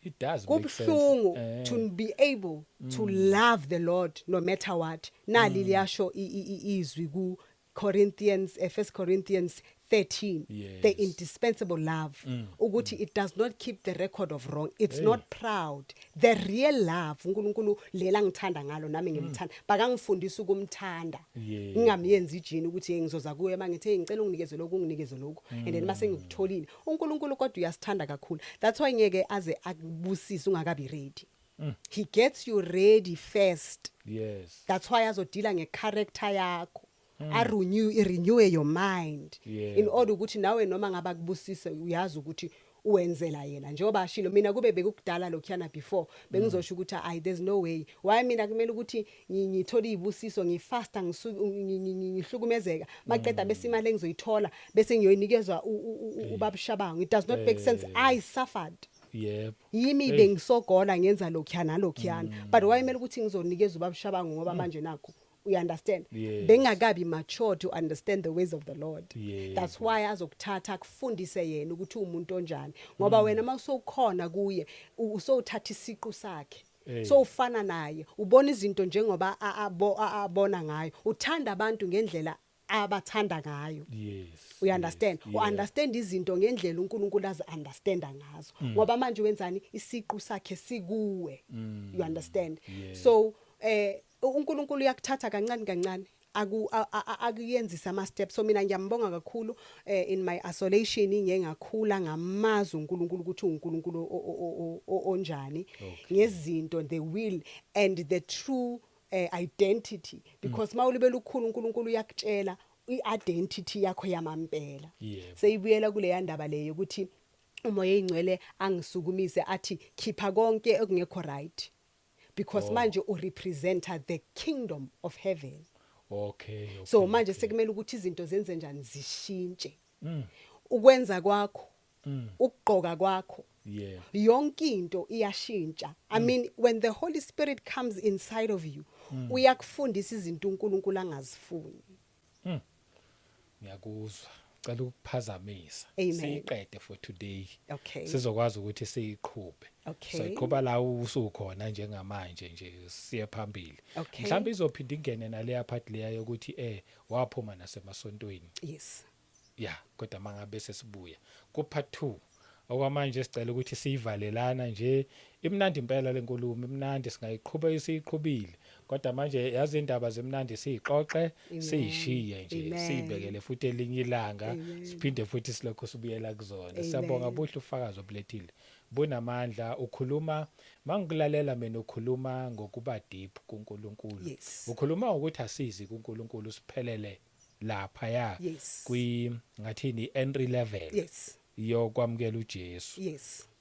It does make sense. Kubhlungu to be able to love the Lord no matter what. Nali liyasho izwi ku Corinthians 1 Corinthians 13 Yes. the indispensable love ukuthi it does not keep the record of wrong. It's not proud. The real love uNkulunkulu lela ngithanda ngalo nami ngimthanda bakangifundisa ukumthanda Yeah. ngingamiyenza ijini ukuthi ngizoza kuye mangithi ngicela unginikeze lokhu unginikeze lokhu and then mase ngikutholile uNkulunkulu kodwa uyasithanda kakhulu. That's why ngeke aze akubusise ungakabi ready. He gets you ready first. Yes. That's why azodila ngecharacter yakho. Renew your mind. Yeah. In order ukuthi nawe noma ngaba kubusise uyazi ukuthi uwenzela yena. Njengoba ashilo mina kube bekukudala lokhuyana before bengizosho ukuthi there's no way. Why mina kumele ukuthi ngithola izibusiso ngifasta ngihlukumezeka. Maqeda bese imali engizoyithola bese ngiyoyinikeza ubabushabango. It does not make sense. I suffered. Yep. Yimi bengisogola ngenza lokhuyana lokhuyana. But why kumele ukuthi ngizonikeza ubabushabango ngoba manje nakho you understand? Yes. Bengakabi mature to understand the ways of the Lord. Yes. That's why azokuthatha akufundise yena ukuthi umuntu onjani. Ngoba wena mawusokhona kuye usowuthatha isiqu sakhe. So ufana naye, ubona izinto njengoba abona ngayo. Uthanda abantu ngendlela abathanda ngayo. Yes. You understand? Yes. U understand izinto ngendlela uNkulunkulu understanda ngazo. Ngoba manje wenzani isiqu sakhe sikuwe. You understand? Yes. So uNkulunkulu yakuthatha kancane kancane akuyenzisa ama steps. So mina ngiyambonga kakhulu in my isolation ngengakhula ngamazi uNkulunkulu ukuthi uNkulunkulu onjani ngezinto, the will and the true identity, because mawulibela ukukhulu uNkulunkulu yakutshela i-identity yakho yamampela. Seyibuyela kule yandaba leyo ukuthi umoya oyingcwele angisukumise athi khipha konke okungekho right, because manje urepresenta the kingdom of heaven. Okay. So manje sekumele ukuthi izinto zenze njani zishintshe. Ukwenza kwakho, ukugqoka kwakho, yonke into iyashintsha. I mean, when the Holy Spirit comes inside of you, uyakufundisa izinto uNkulunkulu angazifuni. Ngiyakuzwa. Cela ukuphazamisa. Amen. Siqede for today. Okay. Sizokwazi ukuthi siyiqhube. Okay. So iqhuba la usukhona njengamanje nje siye phambili. Okay. Mhlawumbe izophinda ingene naleya part leya yokuthi waphuma nasemasontweni. Yes. Yeah, kodwa mangabe sesibuya ku part 2 okwamanje sicela ukuthi siyivalelana nje. Imnandi impela lenkulumo, imnandi singayiqhubeka isiqhubile, kodwa manje yazi indaba zemnandi siyixoxe siyishiye nje sibekele futhi elinye ilanga siphinde futhi silokho sibuyela kuzona. Siyabonga buhle ufakazo obulethile bunamandla. Ukhuluma mangikulalela mina ukhuluma ngokuba deep kuNkulunkulu. Ukhuluma ukuthi asizi kuNkulunkulu siphelele lapha ya ngathini entry level yokwamukela uJesu.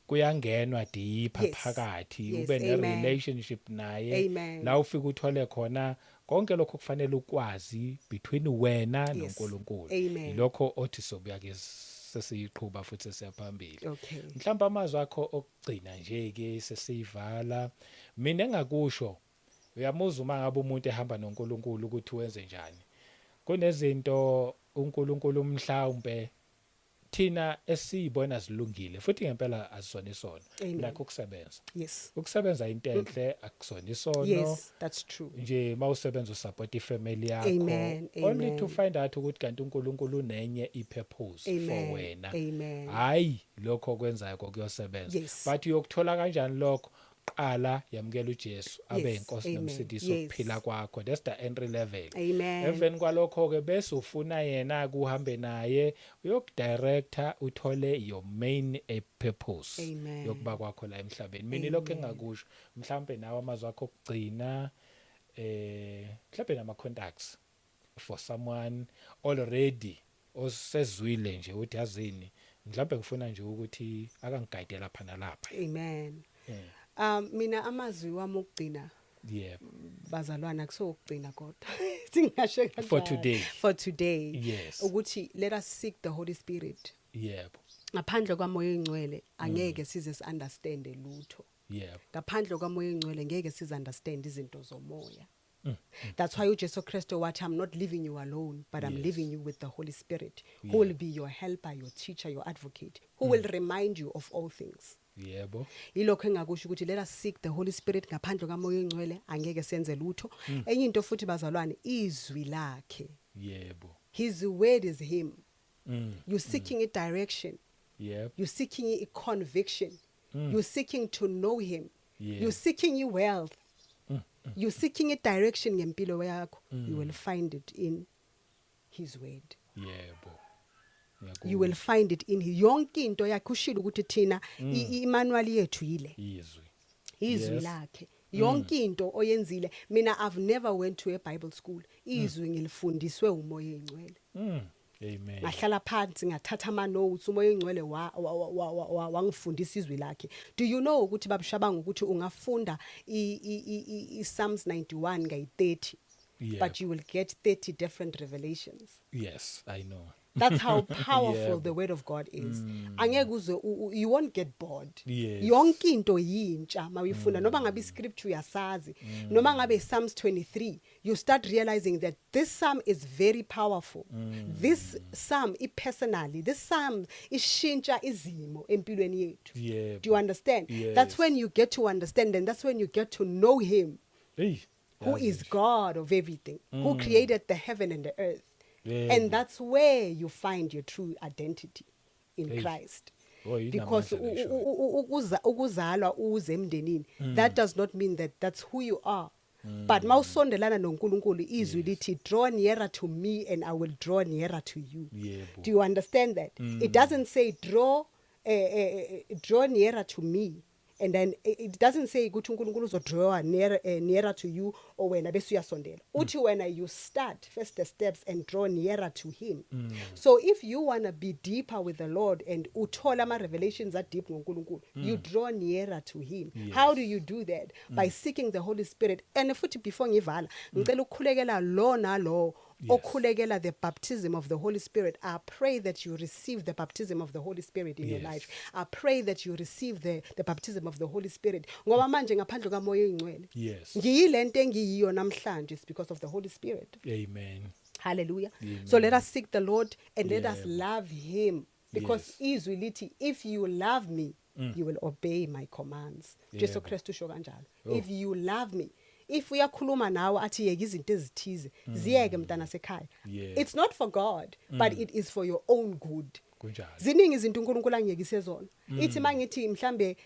Kuyangenwa deep phakathi ube ne relationship naye la ufika uthole khona konke lokho kufanele ukwazi between wena noNkulunkulu. Lokho othi sobuya ke sesiyiqhubha futhi siyaphambili. Mhlawumbe amazwi akho okugcina nje ke sesiyivala. Mina engakusho uyamuzwa uma ngabe umuntu ehamba noNkulunkulu ukuthi wenze njani. Kunezinto uNkulunkulu mhlawumbe thina esiyibona zilungile futhi ngempela azisona isono, like ukusebenza. Ukusebenza into enhle akusona isono. Yes, that's true. Nje mawusebenza usupport ifamily yakho, only to find out ukuthi kanti uNkulunkulu unenye ipurpose for wena. Hayi lokho kwenzayo kuyosebenza. But uyokuthola kanjani lokho? Qala yamukela uJesu abe inkosi nomsindisi wokuphila kwakho. That's the entry level. Even kwalokho ke bese ufuna yena kuhambe naye uyokudirector uthole your main purpose yokuba kwakho la emhlabeni. Mina lokho engakusho mhlambe nawe amazwi akho okugcina mhlambe nama contacts for someone already osezwile nje uthi yazini mhlambe ngifuna nje ukuthi akangiguide lapha nalapha. Amen. Mina amazwi wami okugcina bazalwana kusokugcina kodwa singasho kanjalo for today ukuthi let us seek the Holy Spirit. Ngaphandle kwamoya oyingcwele angeke size understand lutho. Ngaphandle kwamoya oyingcwele ngeke size understand izinto zomoya. That's why uJesu Kristu wathi I'm not leaving you alone, but I'm leaving you with the Holy Spirit, who will be your helper, your teacher, your advocate, who will remind you of all things. Ilokho engakusho ukuthi let us seek the Holy Spirit. Ngaphandle kwamoya oyingcwele angeke senze lutho. Enye into futhi bazalwane izwi lakhe. His word is him. You're seeking a direction. You're seeking a conviction. You're seeking to know him. You're seeking your wealth. You're seeking a direction ngempilo yakho. You will find it in his word. You will find it in yonke into yakho. Ushilo ukuthi thina imanual yethu yile. izwi Yes. lakhe yonke into oyenzile. Mina I've never went to a Bible school, izwi ngilifundiswe umoya engcwele. Amen. Ngahlala phansi ngathatha ama notes, umoya engcwele wangifundisa izwi lakhe. Do you know ukuthi babushabanga ukuthi ungafunda i Psalms 91 ngay30, Yeah. but you will get 30 different revelations. Yes, I know. That's how powerful Yeah. the word of God is. Angeke uze you won't get bored. Yes. Yonke into yintsha mawuyifunda noma ngabe iscripture uyasazi noma ngabe Psalms 23, you start realizing that this psalm is very powerful. This psalm personally, this psalm ishintsha izimo empilweni yethu. Yeah. Do you understand? Yes. That's when you get to understand, and that's when you get to know him, Hey. who is God of everything, who created the heaven and the earth. Yeah. And that's where you find your true identity in Hey. Christ. Oh, yini Because amandla lesho. ukuzalwa uze emndenini, that does not mean that that's who you are. But mawusondelana noNkulunkulu, izwi lithi draw nearer to me and I will draw nearer to you. Yebo. Do you understand that? It doesn't say draw nearer to me. And then it doesn't say ukuthi uNkulunkulu uzodraw nearer to you or wena bese uyasondela. Uthi wena you start first the steps and draw nearer to him. So if you want to be deeper with the Lord and uthola ama revelations are deep ngoNkulunkulu, you draw nearer to him. How do you do that? By seeking the Holy Spirit. And futhi before ngivala, ngicela ukukhulekela lo nalo okhulekela the baptism of the Holy Spirit. I pray that you receive the baptism of the Holy Spirit in your life. I pray that you receive the baptism of the Holy Spirit. Ngoba manje ngaphandle kamoya engcwele. Yes. Ngiyilento engiyiyo namhlanje is because of the Holy Spirit. Amen. Hallelujah. Amen. So let us seek the Lord and let us Yeah. love him, because izwi lithi if you love me, you will obey my commands. Jesu Yebo. Kristu usho kanjalo. If you love me, if uyakhuluma nawe athi yeke izinto ezithize ziyeke mntana sekhaya, Yebo. it's not for God, but it is for your own good. Kunjalo. Ziningi izinto uNkulunkulu angiyekise zona. Ithi mangithi mhlambe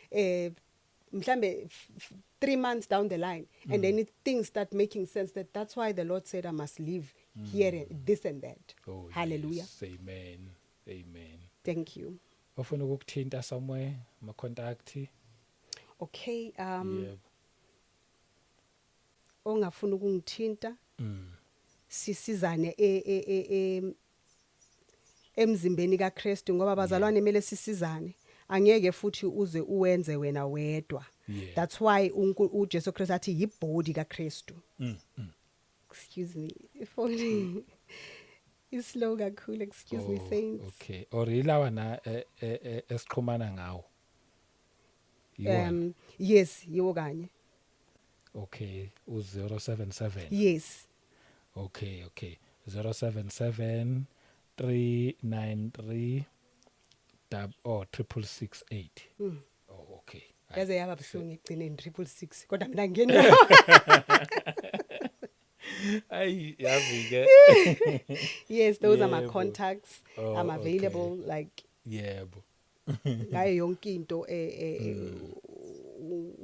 3 months down the line, and then things start making sense, that's why the Lord said I must live here and this and that. Oh, Hallelujah. Yes. Amen. Amen. Thank you. Ofuna ukukuthinta somewhere ma contact. Okay, Yebo. ongafuna ukungithinta sisizane emzimbeni kaKristu, ngoba bazalwane kumele sisizane. Angeke futhi uze uwenze wena wedwa. Yeah. That's why uJesu Kristu athi yibody kaKristu. Excuse me. Phone is slow kakhulu, excuse me saints. Okay. Or ilawa na esiqhumana ngawo. Yiwona? Yes, yiwo kanye. Okay, u077. Yes. Okay, okay. 077 393 668. Oh, okay. Yaze yaba buhlungu igcine 666 kodwa mina ngene. Ay, yazi ke. Yes, those are my Yebo. contacts. Oh, I'm available like Yebo. ngayo yonke into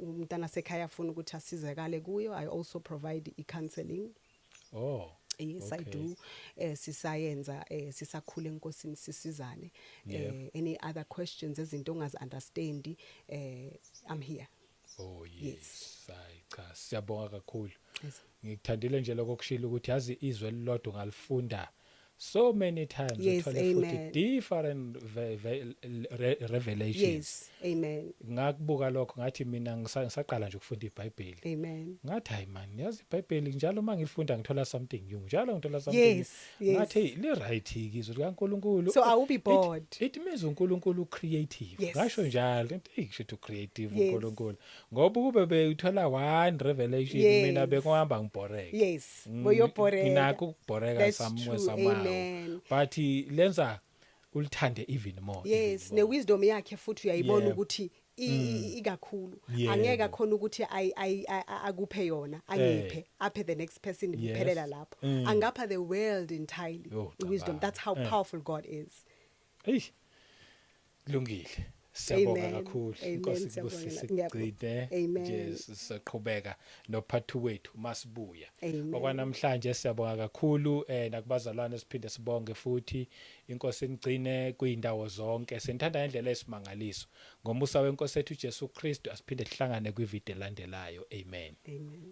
umntana sekhaya afuna ukuthi asizakale kuyo. I also provide counseling. Oh. Yes, I okay. do. Sisayenza sisakhule enkosini sisizane. Yep. Any other questions ezinto ongazi understand, I'm here. Oh yes. Hayi cha, siyabonga kakhulu. Yes. Ngikuthandile nje lokushila ukuthi yazi izwe lilodwa ngalifunda so many times, Yes, uthole futhi amen. different revelations. Yes, amen. Ngakubuka lokho ngathi mina ngisaqala nje ukufunda iBhayibheli. Amen. Ngathi hayi man, yazi iBhayibheli njalo mangilifunda ngithola something new. Njalo ngithola something. Yes, yes. Ngathi li right izwi likaNkuluNkulu. So I will be bored. It means uNkulunkulu creative. Yes. Ngasho njalo into isho creative Yes. uNkulunkulu. Ngoba kube bethola one revelation Yes. mina bekuhamba ngibhoreka. Yes, boyoboreka. Nginako ukubhoreka That's somewhere true, somehow. amen. But lenza ulithande even more. Yes, even ne more. wisdom yakhe futhi uyayibona Yep. ukuthi ikakhulu. Yebo. Angeke akhona ukuthi akuphe yona, angiphe, aphe the next person Yes. kuphelela lapho. Angapha the world entirely. Oh, Wisdom, cabanga. that's how powerful God is. Hey. Kulungile. Siyabonga Amen. kakhulu. Amen. Inkosi Siyabonga. kubusise Ngiyabonga. gcine Amen. nje siqhubeka nophathu wethu masibuya. Amen. Okwanamhlanje siyabonga kakhulu nakubazalwane siphinde sibonge futhi inkosi ingcine kuyindawo zonke. Senithanda ngendlela esimangaliso. Ngomusa wenkosi ethu Jesu Kristu asiphinde sihlangane kwivideo elandelayo. Amen. Amen.